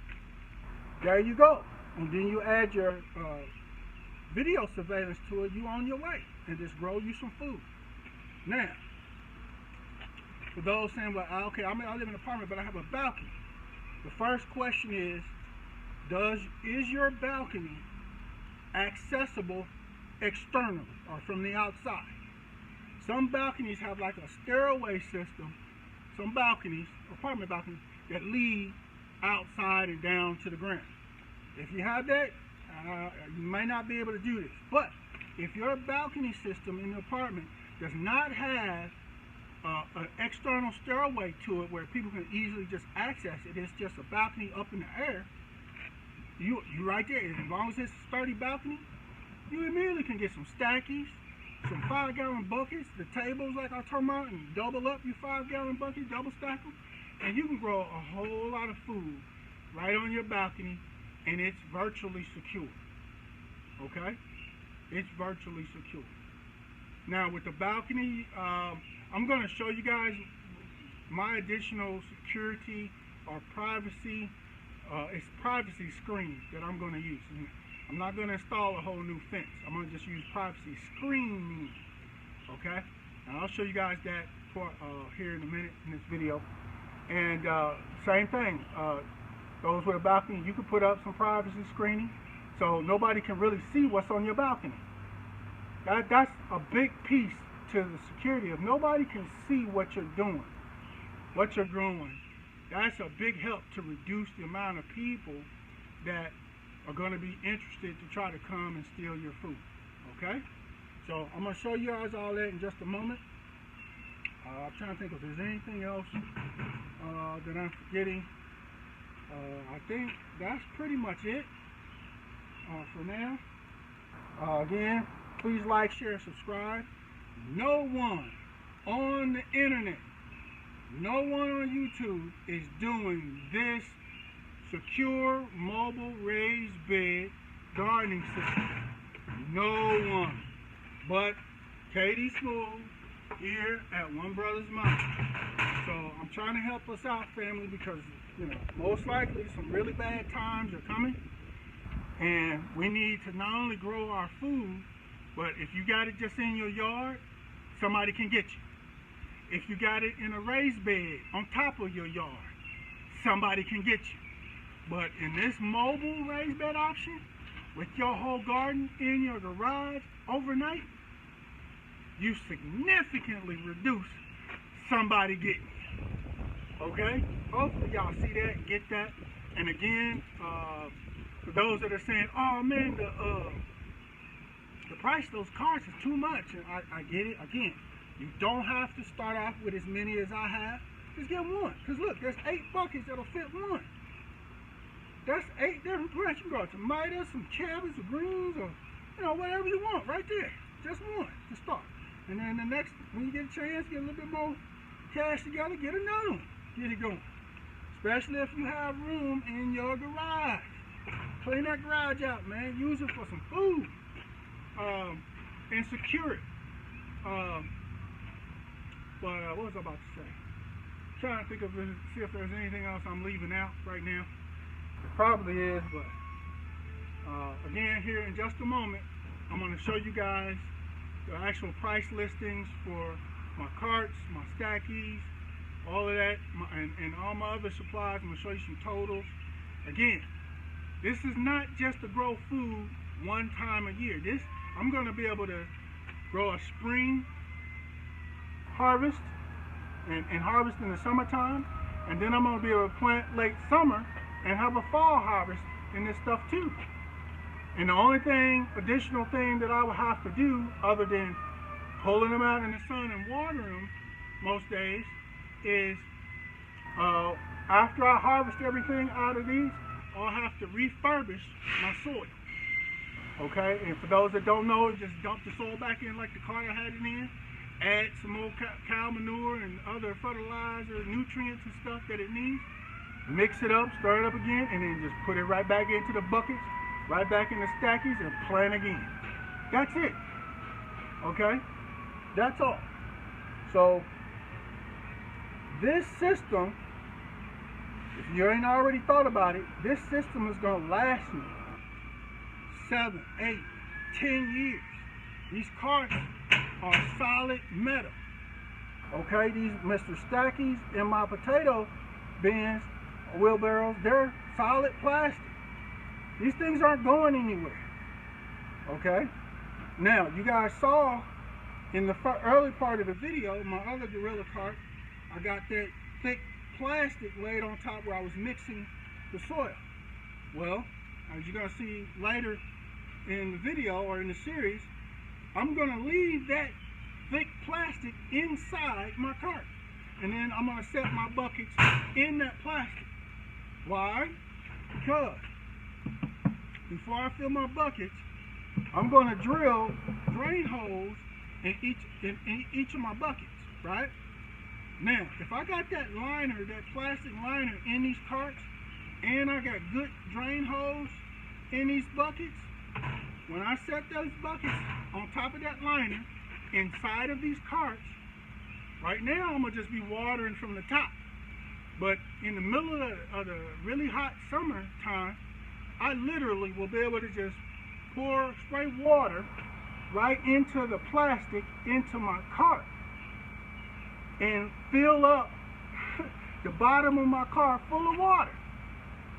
There you go. And then you add your video surveillance to it. You on your way, and just grow you some food. Now, for those saying, well, okay, I live in an apartment, but I have a balcony. The first question is your balcony accessible externally or from the outside? Some balconies have like a stairway system. Some balconies, apartment balconies, that lead outside and down to the ground. If you have that, you may not be able to do this. But if your balcony system in the apartment does not have an external stairway to it where people can easily just access it, it's just a balcony up in the air, you right there. As long as it's a sturdy balcony, you immediately can get some stackies, some 5-gallon buckets, the tables like I told about, and double up your 5-gallon buckets, double stack them, and you can grow a whole lot of food right on your balcony, and it's virtually secure. Okay? It's virtually secure. Now with the balcony, I'm going to show you guys my additional security or privacy. It's privacy screen that I'm going to use. I'm not going to install a whole new fence. I'm going to just use privacy screening. Okay? And I'll show you guys that here in a minute in this video. And same thing. those with a balcony, you can put up some privacy screening so nobody can really see what's on your balcony. That's a big piece to the security. If nobody can see what you're doing, what you're growing, that's a big help to reduce the amount of people that are going to be interested to try to come and steal your food. Okay? So I'm going to show you guys all that in just a moment. I'm trying to think if there's anything else that I'm forgetting. I think that's pretty much it for now. Again, please like, share, subscribe. No one on the internet, no one on YouTube is doing this secure mobile raised bed gardening system. No one but Katie Smooth here at One Brothas Mind. So I'm trying to help us out, family, because most likely some really bad times are coming, and we need to not only grow our food, but if you got it just in your yard, somebody can get you. If you got it in a raised bed on top of your yard, somebody can get you. But in this mobile raised bed option, with your whole garden in your garage overnight, you significantly reduce somebody getting you. Okay? Hopefully y'all see that and get that. And again, for those that are saying, oh man, the price of those carts is too much, and I get it. Again, you don't have to start off with as many as I have. Just get one. Because look, there's 8 buckets that'll fit one. That's 8 different plants. You can grow tomatoes, some cabbage, or greens, or whatever you want right there. Just one to start. And then the next, when you get a chance, get a little bit more cash together, get another one. Get it going. Especially if you have room in your garage. Clean that garage out, man. Use it for some food. And secure it. But what was I about to say? Trying to think of see if there's anything else I'm leaving out right now. It probably is, but again, here in just a moment, I'm going to show you guys the actual price listings for my carts, my stackies, all of that, and all my other supplies. I'm going to show you some totals. Again, this is not just to grow food one time a year. I'm going to be able to grow a spring harvest and harvest in the summertime, and then I'm going to be able to plant late summer and have a fall harvest in this stuff too. And the only additional thing that I would have to do, other than pulling them out in the sun and watering them most days, is after I harvest everything out of these, I'll have to refurbish my soil. Okay, and for those that don't know, just dump the soil back in like the cart I had it in, add some more cow manure and other fertilizer, nutrients and stuff that it needs, mix it up, stir it up again, and then just put it right back into the buckets, right back in the stackies, and plant again. That's it. Okay, that's all. So this system, if you ain't already thought about it, this system is going to last me 7, 8, 10 years. These carts are solid metal. Okay, these Mr. Stackies and my potato bins, wheelbarrows, they're solid plastic. These things aren't going anywhere. Okay? Now, you guys saw in the early part of the video, my other gorilla cart, I got that thick plastic laid on top where I was mixing the soil. Well, as you're going to see later in the video or in the series, I'm going to leave that thick plastic inside my cart. And then I'm going to set my buckets in that plastic. Why? Because before I fill my buckets, I'm going to drill drain holes in each of my buckets, right? Now, if I got that liner, that plastic liner in these carts, and I got good drain holes in these buckets, when I set those buckets on top of that liner inside of these carts, right now I'm going to just be watering from the top. But in the middle of the really hot summer time, I literally will be able to just spray water right into the plastic into my cart and fill up the bottom of my cart full of water.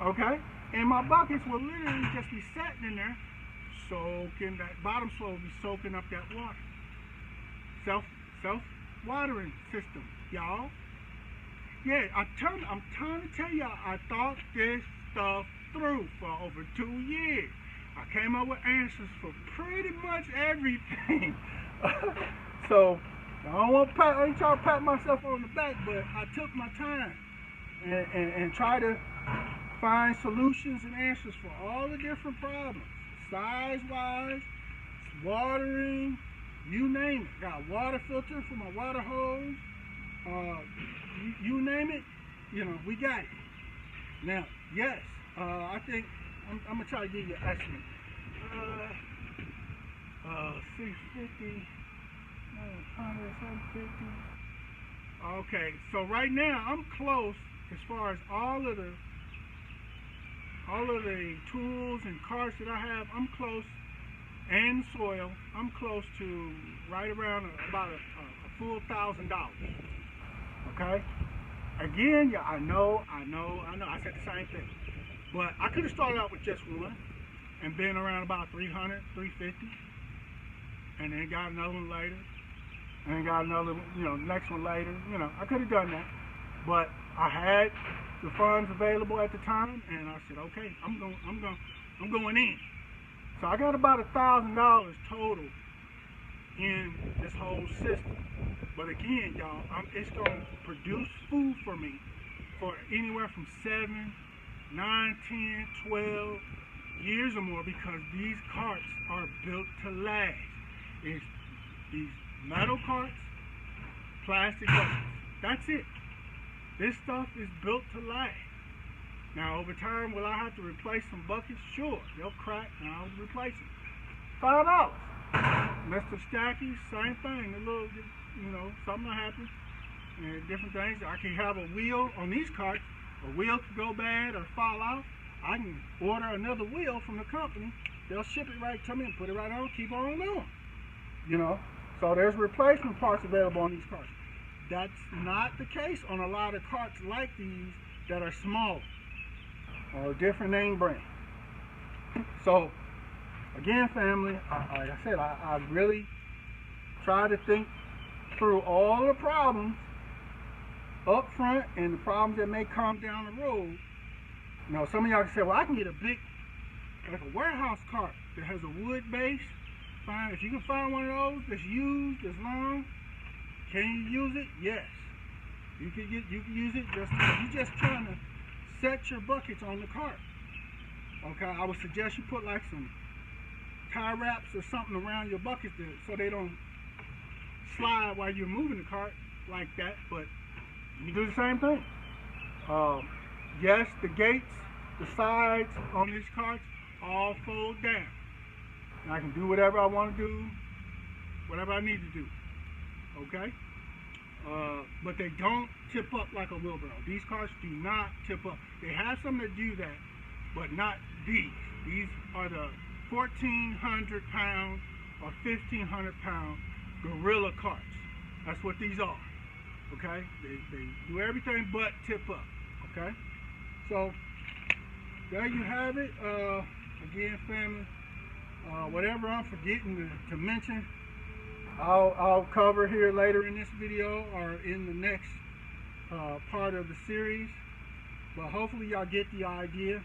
Okay? And my buckets will literally just be sitting in there, soaking, that bottom soil will be soaking up that water. Self-watering system, y'all. Yeah, I'm trying to tell y'all, I thought this stuff through for over 2 years. I came up with answers for pretty much everything. So, I ain't trying to pat myself on the back, but I took my time and try to find solutions and answers for all the different problems. Size-wise, watering, you name it. Got a water filter for my water hose. You name it, we got it. Now, yes, I think I'm gonna try to give you an estimate. 650, 100, 750. Okay, so right now I'm close as far as all of the tools and carts that I have. I'm close, and soil. I'm close to right around about a full $1,000. Okay. Again, yeah, I know. I said the same thing, but I could have started out with just one and been around about 300, 350, and then got another one later, and then got another, next one later. I could have done that, but I had the funds available at the time, and I said, okay, I'm going in. So I got about $1,000 total in this whole system. But again, y'all, it's going to produce food for me for anywhere from 7, 9, 10, 12 years or more, because these carts are built to last. It's these metal carts, plastic buckets. That's it. This stuff is built to last. Now, over time, will I have to replace some buckets? Sure. They'll crack, and I'll replace them. $5. Mr. Stacky, same thing. A little, something will happen. And different things. I can have a wheel on these carts. A wheel could go bad or fall out. I can order another wheel from the company. They'll ship it right to me and put it right on, keep on going. So there's replacement parts available on these carts. That's not the case on a lot of carts like these that are small or different name brand. So again, family, like I said, I really try to think through all the problems up front and the problems that may come down the road. Some of y'all can say, well, I can get a big, like a warehouse cart that has a wood base. Fine, if you can find one of those that's used, that's long, can you use it? Yes. You can use it. You're just trying to set your buckets on the cart. Okay, I would suggest you put like some tie wraps or something around your buckets so they don't slide while you're moving the cart like that. But you do the same thing. Yes, the gates, the sides on these carts all fold down. And I can do whatever I want to do, whatever I need to do. Okay? But they don't tip up like a wheelbarrow. These carts do not tip up. They have some that do that, but not these. These are the 1,400 pound or 1,500 pound gorilla carts. That's what these are. Okay? They do everything but tip up. Okay? So there you have it. Again, family, whatever I'm forgetting to mention, I'll cover here later in this video or in the next part of the series. But hopefully y'all get the idea.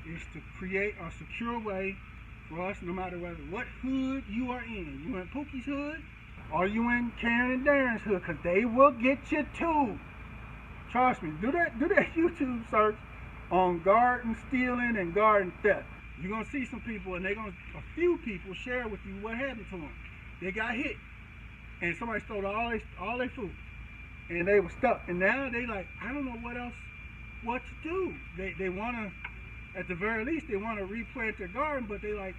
Is to create a secure way for us, no matter what hood you are in. You in Pookie's hood or you in Karen and Darren's hood, because they will get you too. Trust me. Do that YouTube search on garden stealing and garden theft. You're gonna see some people, and a few people share with you what happened to them. They got hit, and somebody stole all their food, and they were stuck. And now they like, I don't know what to do. They wanna, at the very least, they wanna replant their garden, but they like,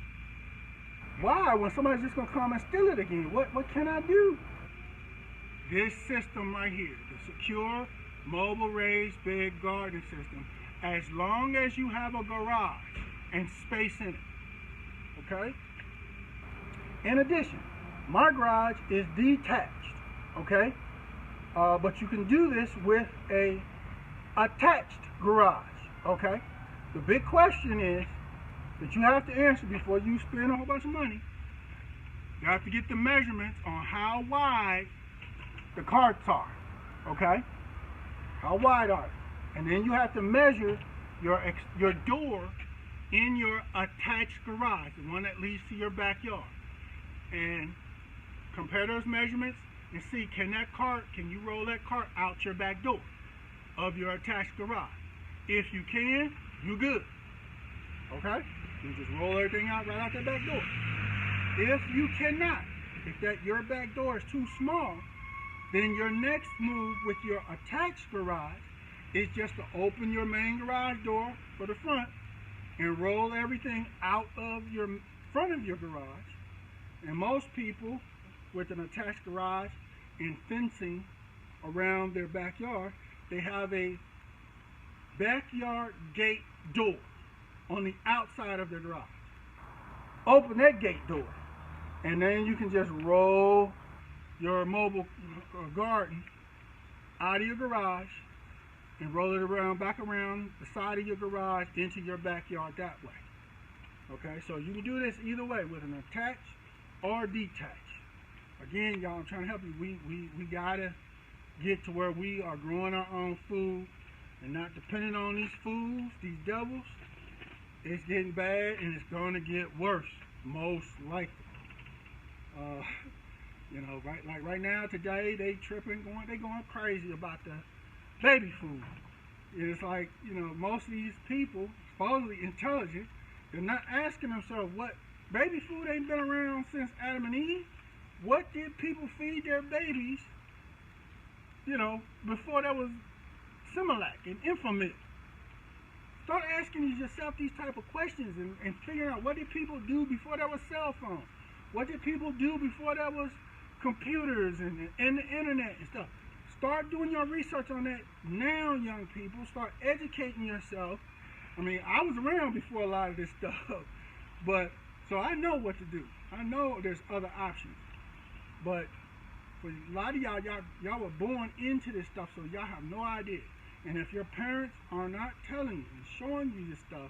why? When somebody's just gonna come and steal it again, what can I do? This system right here, the secure mobile raised bed garden system, as long as you have a garage and space in it. Okay? In addition, my garage is detached. Okay? But you can do this with a attached garage. Okay? the big question is that you have to answer before you spend a whole bunch of money. You have to get the measurements on how wide the carts are, okay? How wide are they? And then you have to measure your door in your attached garage, the one that leads to your backyard, and compare those measurements and see, can you roll that cart out your back door of your attached garage? If you can, you're good. Okay? You just roll everything out right out that back door. If you cannot, if your back door is too small, then your next move with your attached garage is just to open your main garage door for the front and roll everything out of your front of your garage. And most people with an attached garage and fencing around their backyard, they have a backyard gate door on the outside of their garage. Open that gate door, and then you can just roll your mobile garden out of your garage and roll it back around the side of your garage into your backyard that way. Okay, so you can do this either way, with an attached or detached. Again, y'all, I'm trying to help you. We gotta get to where we are growing our own food and not depending on these fools, these devils. It's getting bad, and it's going to get worse, most likely. You know, right now, today, they going crazy about the baby food. It's like, you know, most of these people, supposedly intelligent, they're not asking themselves, what baby food ain't been around since Adam and Eve? What did people feed their babies, you know, before there was Similac and Infomilk? Start asking yourself these type of questions and figuring out, what did people do before there was cell phones? What did people do before there was computers and the internet and stuff? Start doing your research on that now, young people. Start educating yourself. I mean, I was around before a lot of this stuff, but so I know what to do. I know there's other options. But for a lot of y'all were born into this stuff, so y'all have no idea. And if your parents are not telling you and showing you this stuff,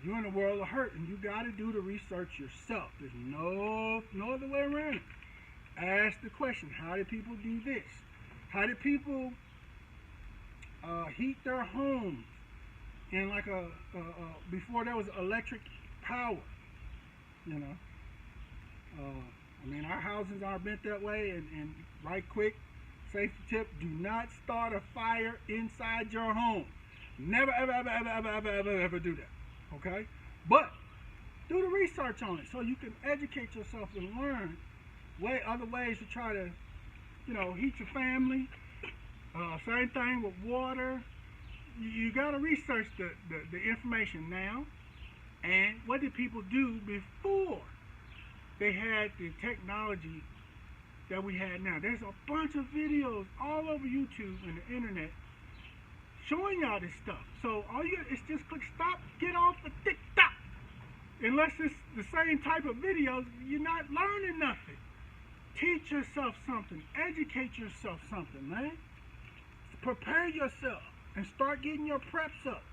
you're in a world of hurt, and you got to do the research yourself. There's no other way around it. Ask the question, how did people do this? How did people heat their homes in like before there was electric power? You know, I mean, our houses are built that way, and right quick, safety tip, do not start a fire inside your home. Never, ever do that, okay? But do the research on it so you can educate yourself and learn other ways to try to, you know, heat your family. Same thing with water. You got to research the information now. And what did people do before they had the technology that we had now? There's a bunch of videos all over YouTube and the internet showing y'all this stuff. So all you got is just click stop, get off the TikTok. Unless it's the same type of videos, you're not learning nothing. Teach yourself something. Educate yourself something, man. Prepare yourself and start getting your preps up.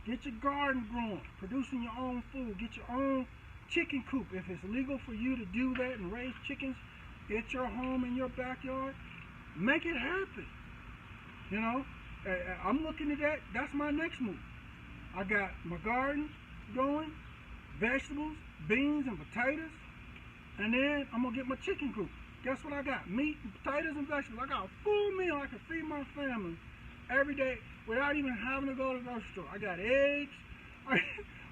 Get your garden growing, producing your own food. Get your own chicken coop. If it's legal for you to do that and raise chickens at your home in your backyard, make it happen. You know, I'm looking at that. That's my next move. I got my garden going, vegetables, beans, and potatoes. And then I'm going to get my chicken coop. Guess what I got? Meat, and potatoes, and vegetables. I got a full meal I can feed my family every day without even having to go to the grocery store. I got eggs.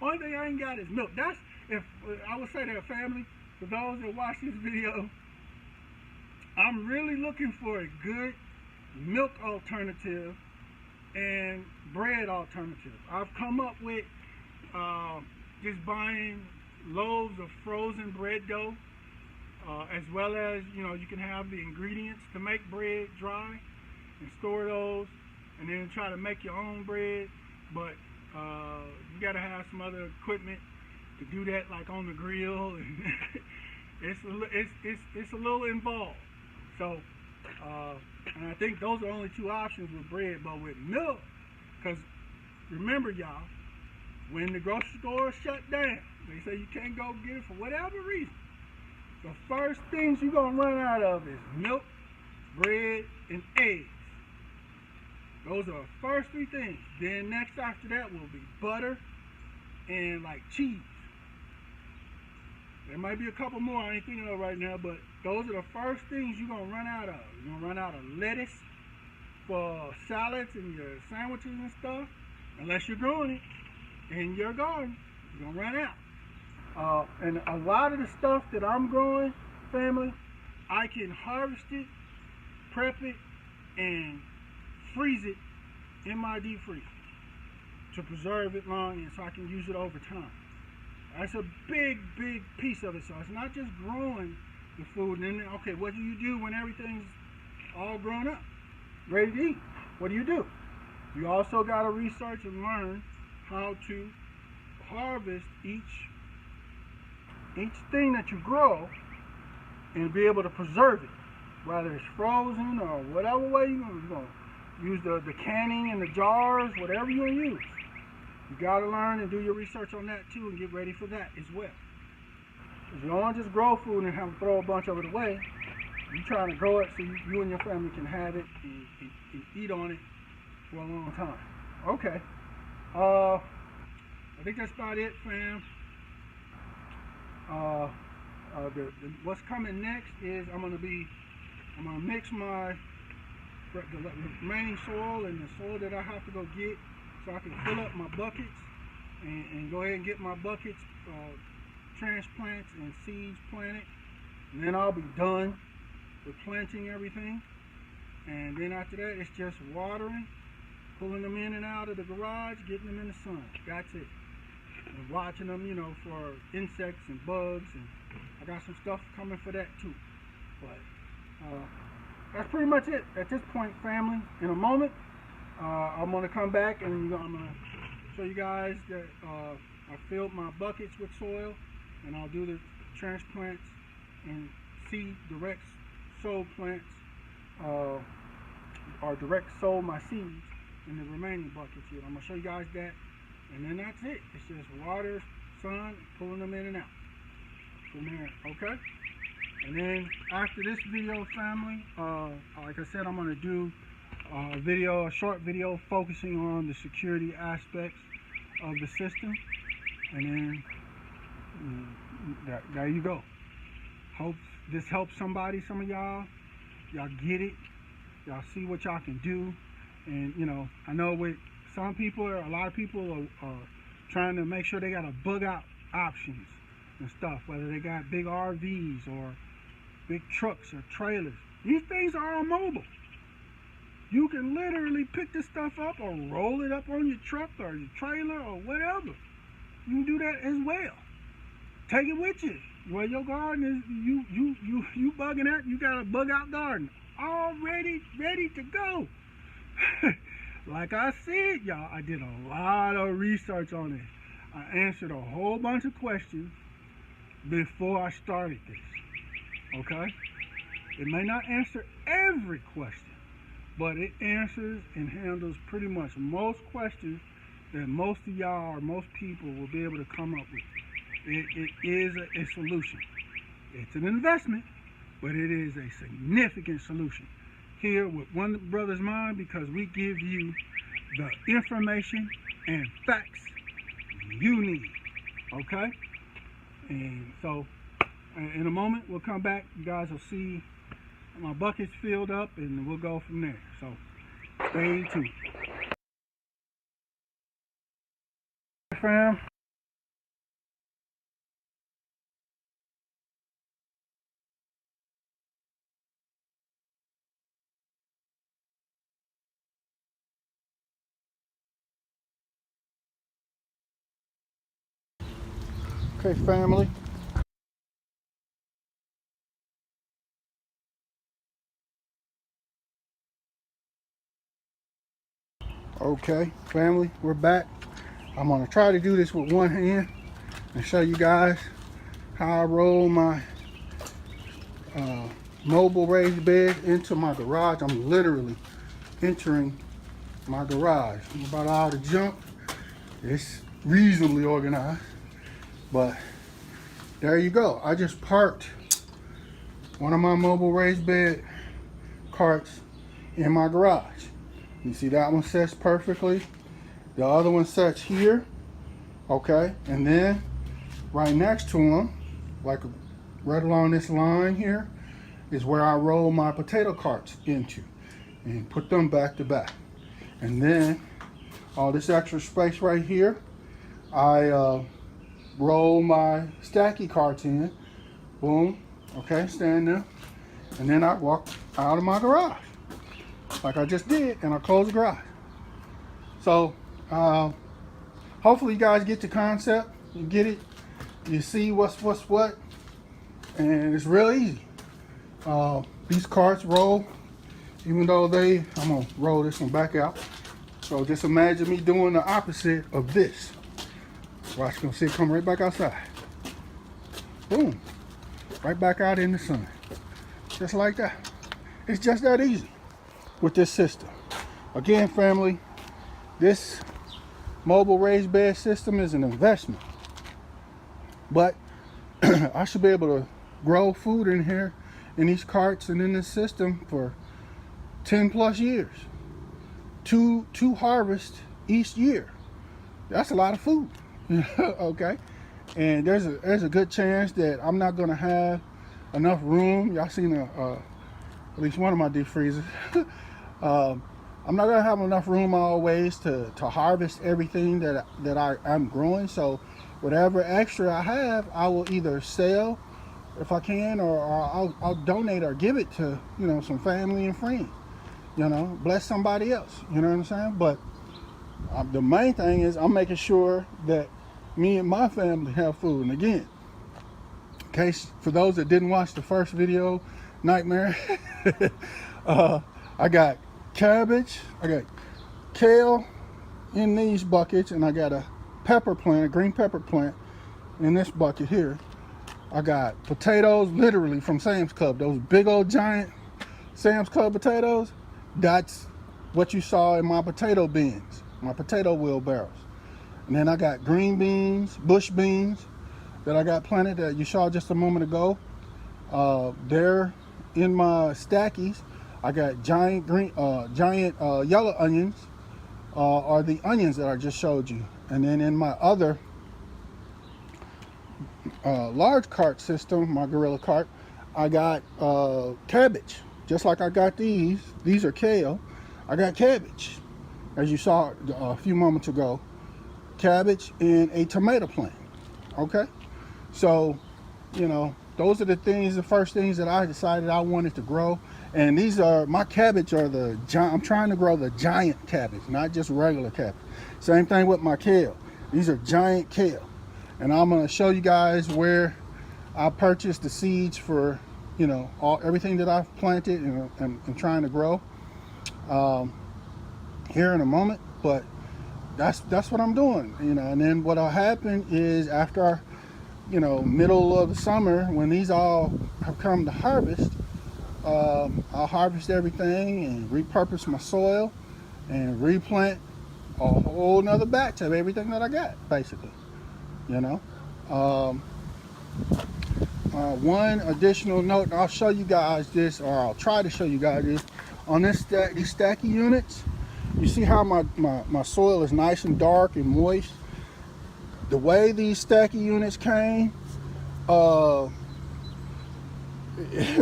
Only thing I ain't got is milk. That's, if I would say to a family, for those that watch this video, I'm really looking for a good milk alternative and bread alternative. I've come up with just buying loaves of frozen bread dough, as well as, you know, you can have the ingredients to make bread dry and store those, and then try to make your own bread. But you got to have some other equipment to do that, like on the grill, and it's a little involved. So, and I think those are only two options with bread. But with milk, because remember, y'all, when the grocery store is shut down, they say you can't go get it for whatever reason, the first things you're going to run out of is milk, bread, and eggs. Those are the first three things. Then next after that will be butter and like cheese. There might be a couple more I ain't thinking of right now, but those are the first things you're going to run out of. You're going to run out of lettuce for salads and your sandwiches and stuff, unless you're growing it in your garden. You're going to run out. And a lot of the stuff that I'm growing, family, I can harvest it, prep it, and freeze it in my deep freezer to preserve it long and so I can use it over time. That's a big piece of it. So it's not just growing the food and then, okay, what do you do when everything's all grown up, ready to eat? What do? You also got to research and learn how to harvest each thing that you grow and be able to preserve it, whether it's frozen or whatever way you're going to use the canning and the jars, whatever you're going to use. You got to learn and do your research on that too and get ready for that as well. Because you don't want to just grow food and have to throw a bunch of it away. You're trying to grow it so you and your family can have it and eat on it for a long time. Okay. I think that's about it, fam. What's coming next is I'm gonna mix the remaining soil and the soil that I have to go get so I can fill up my buckets and go ahead and get my buckets transplants and seeds planted, and then I'll be done with planting everything. And then after that, it's just watering, pulling them in and out of the garage, getting them in the sun. That's it. And watching them, for insects and bugs, and I got some stuff coming for that too. But that's pretty much it at this point, family. In a moment, I'm gonna come back and I'm gonna show you guys that I filled my buckets with soil, and I'll do the transplants and seed direct sow plants, or direct sow my seeds in the remaining buckets here. I'm gonna show you guys that. And then that's it. It's just water, sun, pulling them in and out from there, okay? And then after this video, family, like I said, I'm going to do a short video focusing on the security aspects of the system. And then there you go. Hope this helps somebody, some of y'all. Y'all get it. Y'all see what y'all can do. And, I know with some people, a lot of people are trying to make sure they got a bug out options and stuff, whether they got big RVs or big trucks or trailers. These things are all mobile. You can literally pick this stuff up or roll it up on your truck or your trailer or whatever. You can do that as well. Take it with you. Well, your garden is you bugging out. You got a bug out garden already ready to go. Like I said, y'all, I did a lot of research on it. I answered a whole bunch of questions before I started this, okay? It may not answer every question, but it answers and handles pretty much most questions that most of y'all or most people will be able to come up with. It is a solution. It's an investment, but it is a significant solution. Here with One Brothas Mind, because we give you the information and facts you need, okay? And so in a moment we'll come back. You guys will see my buckets filled up and we'll go from there. So stay tuned, fam. Okay, family. Okay, family, we're back. I'm gonna try to do this with one hand and show you guys how I roll my mobile raised bed into my garage. I'm literally entering my garage. About all the junk. It's reasonably organized. But there you go. I just parked one of my mobile raised bed carts in my garage. You see that one sets perfectly. The other one sets here, okay? And then right next to them, like right along this line here, is where I roll my potato carts into and put them back to back. And then all this extra space right here, I roll my stacky carts in. Boom, okay, stand there. And then I walk out of my garage like I just did, and I close the garage. So hopefully you guys get the concept, you get it, you see what's what, and it's real easy. These carts roll, even though I'm gonna roll this one back out. So just imagine me doing the opposite of this. Watch, gonna see it come right back outside. Boom, right back out in the sun, just like that. It's just that easy with this system. Again, family, this mobile raised bed system is an investment, but I should be able to grow food in here, in these carts and in this system for 10 plus years. Two harvests each year. That's a lot of food. Okay, and there's a good chance that I'm not gonna have enough room. Y'all seen at least one of my deep freezers. I'm not gonna have enough room always to harvest everything that I'm growing. So whatever extra I have, I will either sell if I can, or I'll donate or give it to, you know, some family and friends. You know, bless somebody else. You know what I'm saying? But the main thing is I'm making sure that me and my family have food. And again, in case for those that didn't watch the first video, Nightmare, I got cabbage, I got kale in these buckets, and I got a pepper plant, a green pepper plant in this bucket here. I got potatoes, literally from Sam's Club, those big old giant Sam's Club potatoes. That's what you saw in my potato bins, my potato wheelbarrows. And then I got green beans, bush beans that I got planted that you saw just a moment ago. They're in my stackies. I got giant yellow onions, are the onions that I just showed you. And then in my other large cart system, my gorilla cart, I got cabbage. Just like I got these are kale. I got cabbage, as you saw a few moments ago, cabbage and a tomato plant. Okay, so you know, those are the first things that I decided I wanted to grow. And these are my cabbage, are the giant. I'm trying to grow the giant cabbage, not just regular cabbage. Same thing with my kale. These are giant kale, and I'm going to show you guys where I purchased the seeds for, you know, everything that I've planted and trying to grow here in a moment. But that's what I'm doing, you know. And then what'll happen is after, you know, middle of the summer, when these all have come to harvest, I'll harvest everything and repurpose my soil and replant a whole nother batch of everything that I got, basically, you know. One additional note, and I'll show you guys this, or I'll try to show you guys this, on these stacky units. You see how my soil is nice and dark and moist? The way these stacky units came,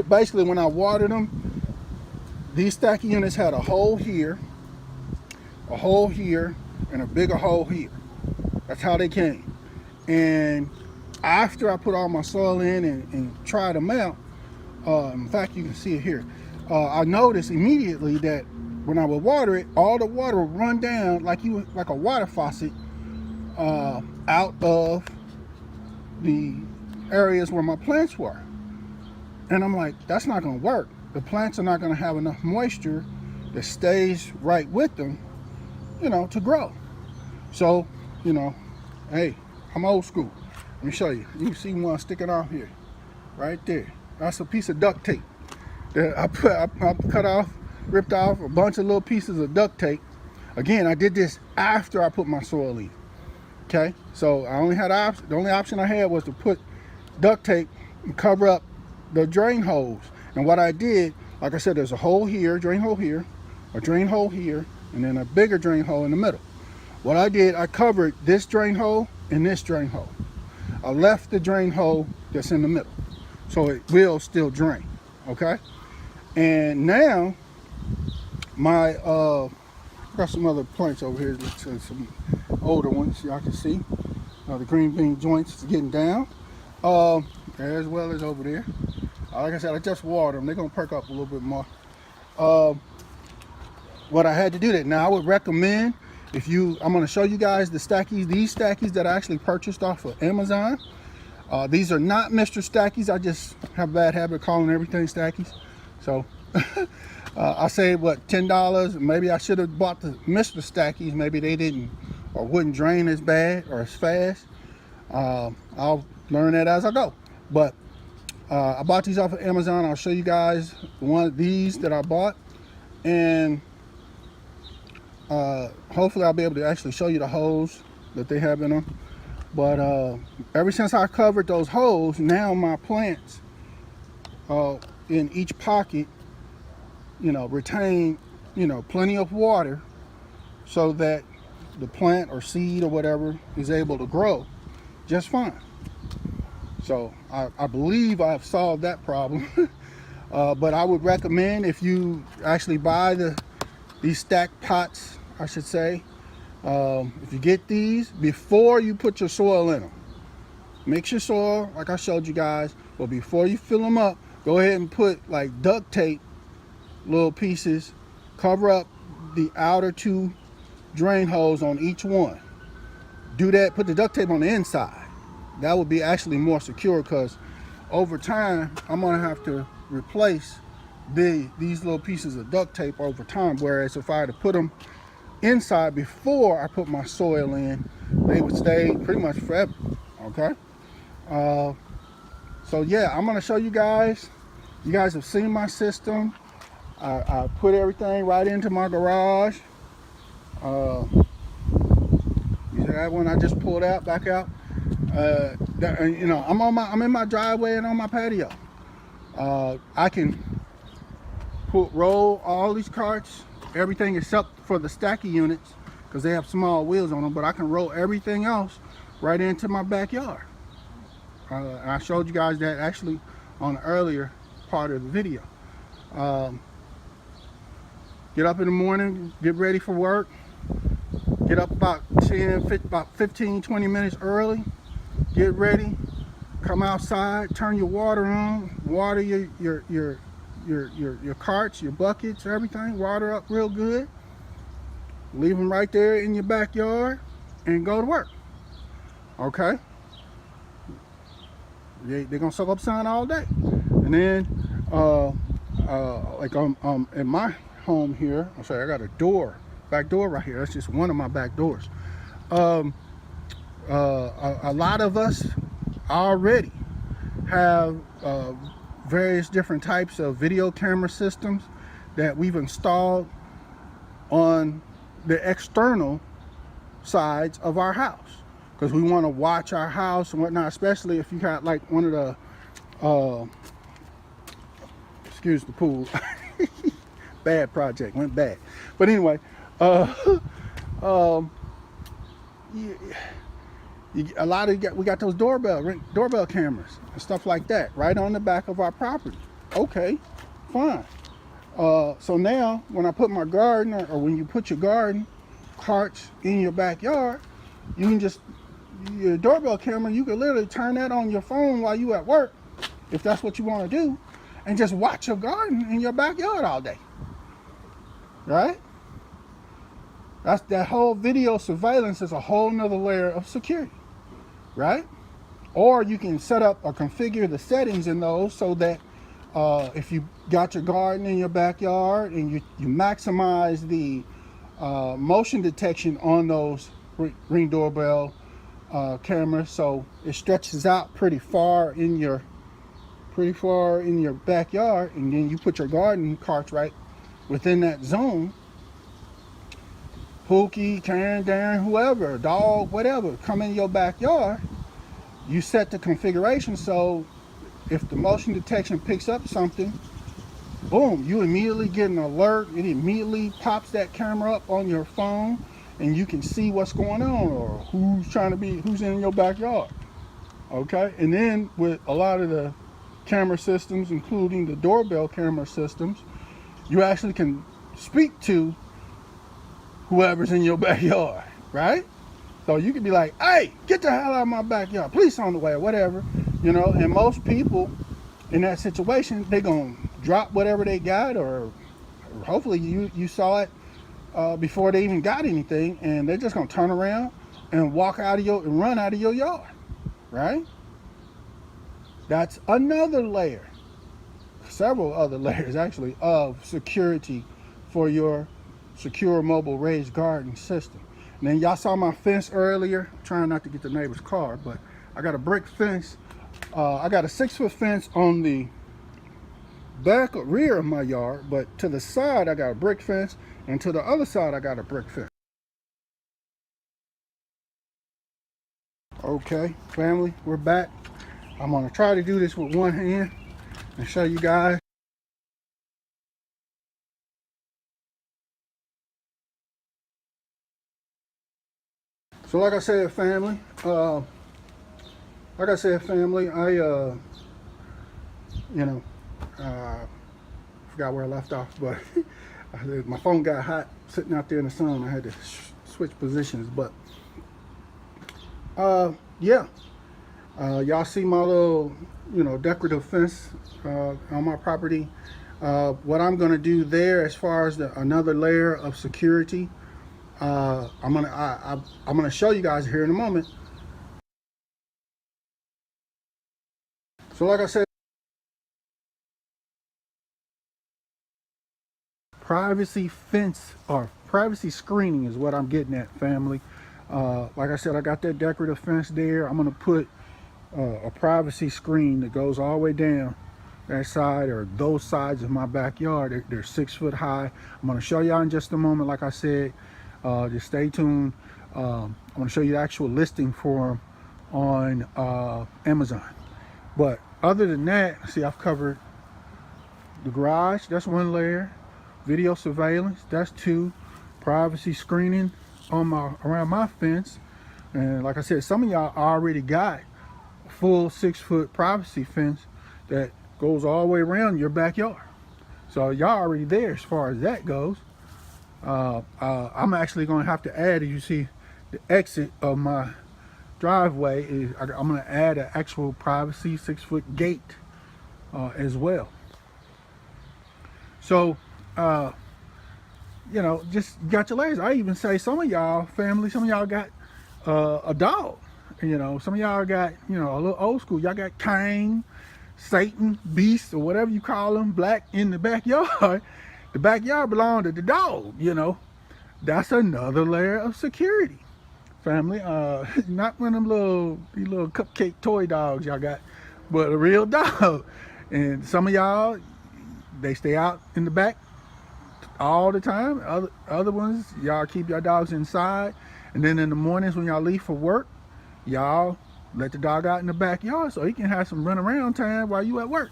basically when I watered them, these stacky units had a hole here, and a bigger hole here. That's how they came. And after I put all my soil in and tried them out, in fact, you can see it here, I noticed immediately that when I would water it, all the water would run down like a water faucet out of the areas where my plants were. And I'm like, that's not going to work. The plants are not going to have enough moisture that stays right with them, you know, to grow. So, you know, hey, I'm old school. Let me show you. You can see one sticking off here, right there. That's a piece of duct tape that I ripped off a bunch of little pieces of duct tape. Again, I did this after I put my soil in. Okay, so I only had the only option I had was to put duct tape and cover up the drain holes. And what I did, like I said, there's a hole here, drain hole here, a drain hole here, and then a bigger drain hole in the middle. What I did, I covered this drain hole and this drain hole. I left the drain hole that's in the middle, so it will still drain. Okay, and now my got some other plants over here, some older ones y'all can see. The green bean joints is getting down, as well as over there. Like I said, I just watered them. They're gonna perk up a little bit more. What I had to do that. Now I would recommend, if you, I'm gonna show you guys the stackies, these stackies that I actually purchased off of Amazon. These are not Mr. Stackies. I just have a bad habit of calling everything stackies. So I saved what, $10. Maybe I should have bought the Mr. Stackies. Maybe they didn't or wouldn't drain as bad or as fast. I'll learn that as I go. But I bought these off of Amazon. I'll show you guys one of these that I bought, and hopefully I'll be able to actually show you the holes that they have in them. But ever since I covered those holes, now my plants in each pocket, retain, plenty of water, so that the plant or seed or whatever is able to grow just fine. So I believe I've solved that problem. But I would recommend, if you actually buy these stacked pots, I should say, if you get these, before you put your soil in them, mix your soil like I showed you guys, but before you fill them up, go ahead and put like duct tape, little pieces, cover up the outer 2 drain holes on each one. Do that, put the duct tape on the inside. That would be actually more secure, because over time I'm gonna have to replace these little pieces of duct tape over time, whereas if I had to put them inside before I put my soil in, they would stay pretty much forever. Okay, so yeah, I'm gonna show you guys. You guys have seen my system. I put everything right into my garage. You see that one I just pulled out, back out. I'm in my driveway and on my patio. I can roll all these carts, everything except for the stacky units, because they have small wheels on them, but I can roll everything else right into my backyard. And I showed you guys that actually on the earlier part of the video. Get up in the morning, get ready for work, get up about 15, 20 minutes early, get ready, come outside, turn your water on, water your carts, your buckets, everything, water up real good, leave them right there in your backyard, and go to work. Okay, they're gonna soak up sun all day. And then like in my home here, I'm sorry, I got a back door right here. That's just one of my back doors. A lot of us already have various different types of video camera systems that we've installed on the external sides of our house, because we want to watch our house and whatnot, especially if you got like one of the excuse the pool. Bad project, went bad. But anyway, a lot of we got those doorbell cameras and stuff like that right on the back of our property. Okay, fine. So now when I put my garden, or when you put your garden carts in your backyard, you can just, your doorbell camera, you can literally turn that on your phone while you at work, if that's what you want to do, and just watch your garden in your backyard all day. Right? That whole video surveillance is a whole nother layer of security, right? Or you can set up or configure the settings in those so that if you got your garden in your backyard and you maximize the motion detection on those Ring doorbell cameras, so it stretches out pretty far in your backyard, and then you put your garden carts right within that zone, Pookie, Karen, Darren, whoever, dog, whatever, come in your backyard, you set the configuration so if the motion detection picks up something, boom, you immediately get an alert. It immediately pops that camera up on your phone and you can see what's going on or who's in your backyard. Okay, and then with a lot of the camera systems, including the doorbell camera systems, you actually can speak to whoever's in your backyard, right? So you can be like, hey, get the hell out of my backyard, police on the way, or whatever, you know. And most people in that situation, they're gonna drop whatever they got, or hopefully you saw it before they even got anything, and they're just gonna turn around and run out of your yard, right? That's another layer, several other layers actually, of security for your secure mobile raised garden system. And then y'all saw my fence earlier. I'm trying not to get the neighbor's car, but I got a brick fence. I got a 6-foot fence on the back or rear of my yard, but to the side I got a brick fence, and to the other side I got a brick fence. Okay, family, we're back. I'm gonna try to do this with one hand and show you guys. So like I said, family, I forgot where I left off, but my phone got hot sitting out there in the sun. I had to switch positions, but yeah, y'all see my little, decorative fence on my property. What I'm gonna do there, as far as another layer of security, I'm gonna show you guys here in a moment. So like I said, privacy fence or privacy screening is what I'm getting at, family. Like I said, I got that decorative fence there. I'm gonna put a privacy screen that goes all the way down that side, or those sides of my backyard. They're 6 foot high. I'm gonna show y'all in just a moment. Like I said, just stay tuned. I'm gonna show you the actual listing for them on Amazon. But other than that, see, I've covered the garage. That's one layer. Video surveillance. That's 2. Privacy screening on around my fence. And like I said, some of y'all already got a full 6 foot privacy fence that goes all the way around your backyard. So y'all already there as far as that goes. I'm actually going to have to add, as you see, the exit of my driveway is, I'm going to add an actual privacy 6 foot gate as well. So just got your layers. I even say some of y'all family, some of y'all got a dog. Some of y'all got, a little old school. Y'all got Cain, Satan, Beast, or whatever you call them, black in the backyard. The backyard belongs to the dog, That's another layer of security, family. Not one of them these little cupcake toy dogs y'all got, but a real dog. And some of y'all, they stay out in the back all the time. Other ones, y'all keep your dogs inside. And then in the mornings when y'all leave for work, y'all let the dog out in the backyard so he can have some run around time while you at work.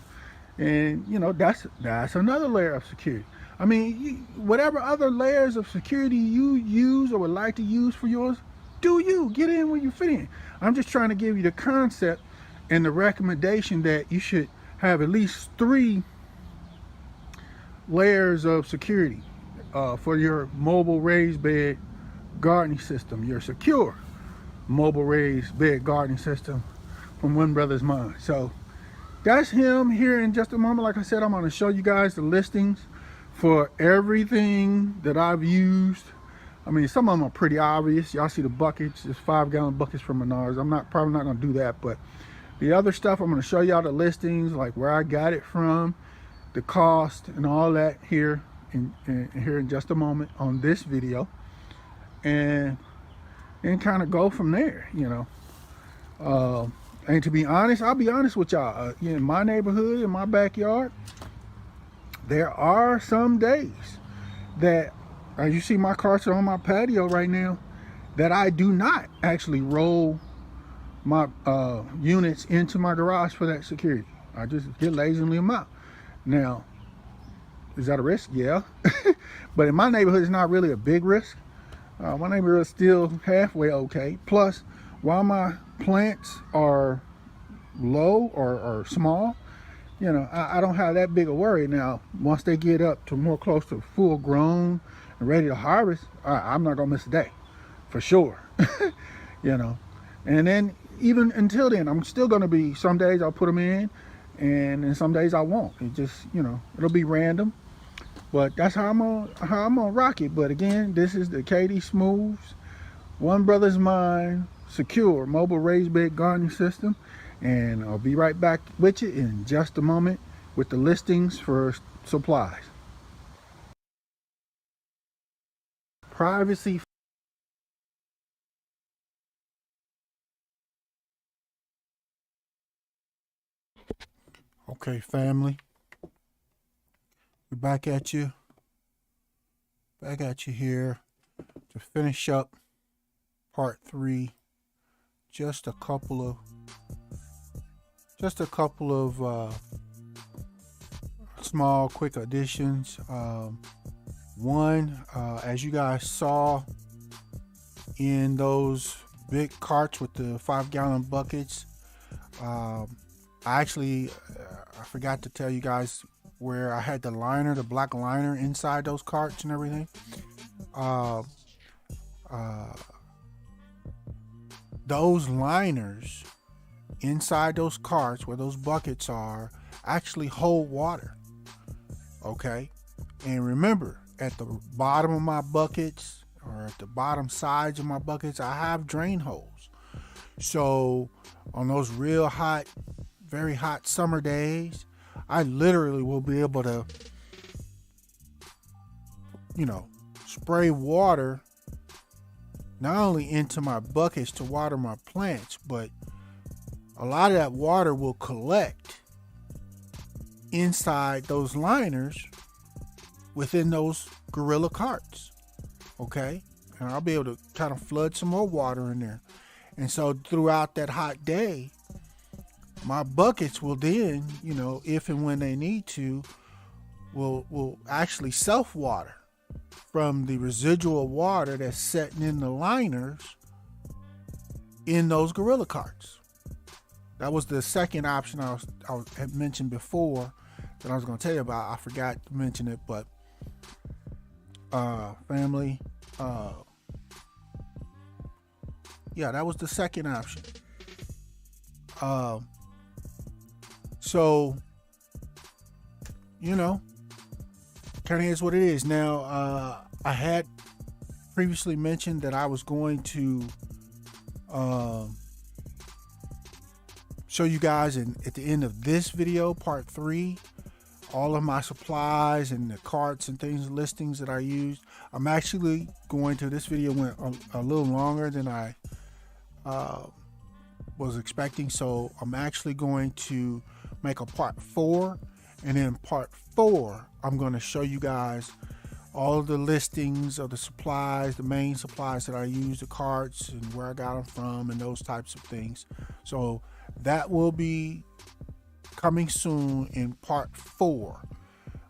And that's another layer of security. I mean, whatever other layers of security you use or would like to use for yours, do you. Get in where you fit in. I'm just trying to give you the concept and the recommendation that you should have at least 3 layers of security for your mobile raised bed gardening system, your secure mobile raised bed gardening system from One Brothas Mind. So that's him here in just a moment. Like I said, I'm going to show you guys the listings for everything that I've used. I mean, some of them are pretty obvious. Y'all see the buckets. It's 5-gallon buckets from Menards. I'm probably not going to do that, but the other stuff, I'm going to show y'all the listings, like where I got it from, the cost, and all that here in just a moment on this video, and kind of go from there. And to be honest, I'll be honest with y'all, in my neighborhood, in my backyard, there are some days that As you see, my carts are on my patio right now, that I do not actually roll my units into my garage for that security. I just get lazy and leave them out. Now, is that a risk? Yeah. But in my neighborhood, it's not really a big risk. My neighborhood is still halfway okay. Plus, while my plants are low or small, you know, I don't have that big a worry. Now, once they get up to more close to full grown and ready to harvest, I'm not gonna miss a day, for sure. You know, and then even until then, I'm still gonna be, some days I'll put them in, and then some days I won't. It just, you know, it'll be random. But that's how I'm gonna rock it. But again, this is the KD Smooths One Brothas Mind secure mobile raised bed gardening system, and I'll be right back with you in just a moment with the listings for supplies. Privacy. Okay, family, we're back at you here to finish up part 3. Just a couple of small quick additions. One, as you guys saw in those big carts with the 5-gallon buckets, I forgot to tell you guys where I had the liner, the black liner inside those carts and everything. Those liners inside those carts where those buckets are actually hold water. Okay, and remember, at the bottom of my buckets, or at the bottom sides of my buckets, I have drain holes. So on those real hot, very hot summer days, I literally will be able to, you know, spray water not only into my buckets to water my plants, but a lot of that water will collect inside those liners within those gorilla carts. Okay, and I'll be able to kind of flood some more water in there. And so throughout that hot day, my buckets will then, you know, if and when they need to, will actually self-water from the residual water that's setting in the liners in those gorilla carts. That was the second option I had mentioned before that I was going to tell you about. I forgot to mention it, but family, yeah, that was the second option. So, you know, kind of is what it is. Now, I had previously mentioned that I was going to show you guys at the end of this video, part 3, all of my supplies and the carts and things, listings that I used. I'm actually going to, this video went a little longer than I was expecting, so I'm actually going to make a part 4, and in part 4 I'm going to show you guys all of the listings of the supplies, the main supplies that I use, the carts and where I got them from and those types of things. So that will be coming soon in part 4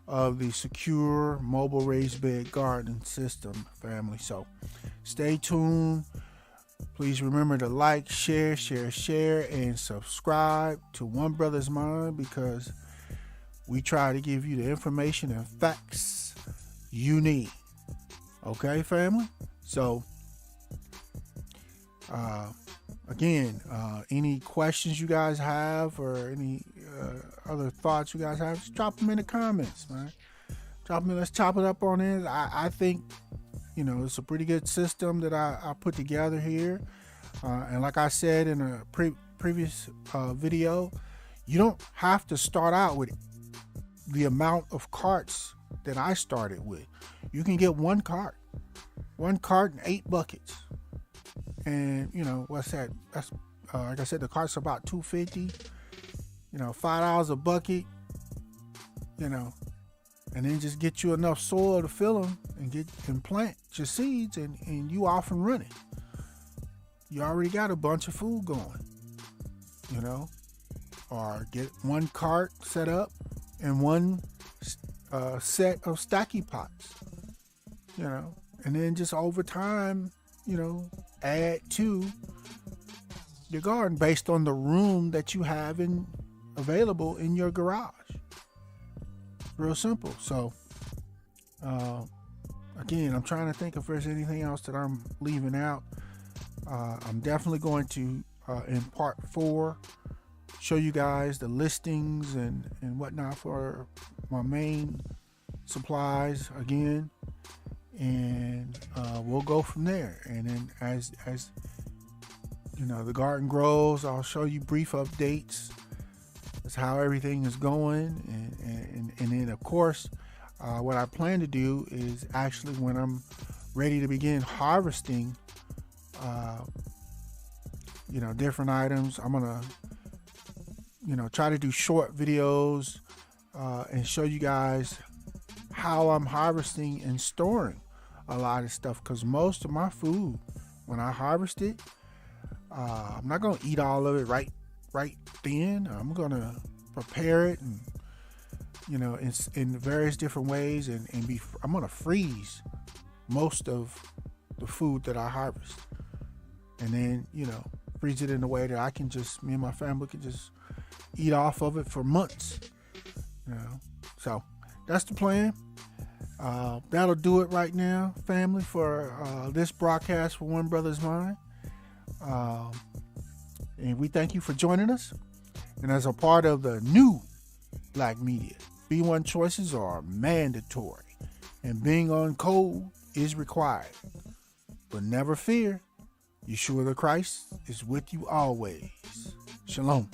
of the secure mobile raised bed garden system, family. So stay tuned. Please remember to like, share, and subscribe to One Brothas Mind, because we try to give you the information and facts you need. Okay, family? So, again, any questions you guys have or any other thoughts you guys have, just drop them in the comments, man. Drop them in, let's chop it up on it. I think, you know, it's a pretty good system that I put together here. And like I said in a previous video, you don't have to start out with the amount of carts that I started with. You can get one cart and 8 buckets. And, you know, what's that? That's, like I said, the carts are about $2.50. You know, $5 a bucket. You know, and then just get you enough soil to fill them and plant your seeds, and you off and running. You already got a bunch of food going, or get one cart set up and one set of stacky pots, and then just over time, add to your garden based on the room that you have available in your garage. Real simple. So, again, I'm trying to think if there's anything else that I'm leaving out. I'm definitely going to, in part 4, show you guys the listings and whatnot for my main supplies again, and we'll go from there. And then as the garden grows, I'll show you brief updates. That's how everything is going, and then of course, what I plan to do is actually when I'm ready to begin harvesting, different items, I'm gonna, try to do short videos and show you guys how I'm harvesting and storing a lot of stuff, because most of my food, when I harvest it, I'm not gonna eat all of it right then. I'm gonna prepare it and in various different ways, and I'm gonna freeze most of the food that I harvest, and then freeze it in a way that me and my family can just eat off of it for months. So that's the plan. That'll do it right now, family, for this broadcast for One Brothas Mind. And we thank you for joining us. And as a part of the new Black media, B1 choices are mandatory, and being on code is required. But never fear, Yeshua the Christ is with you always. Shalom.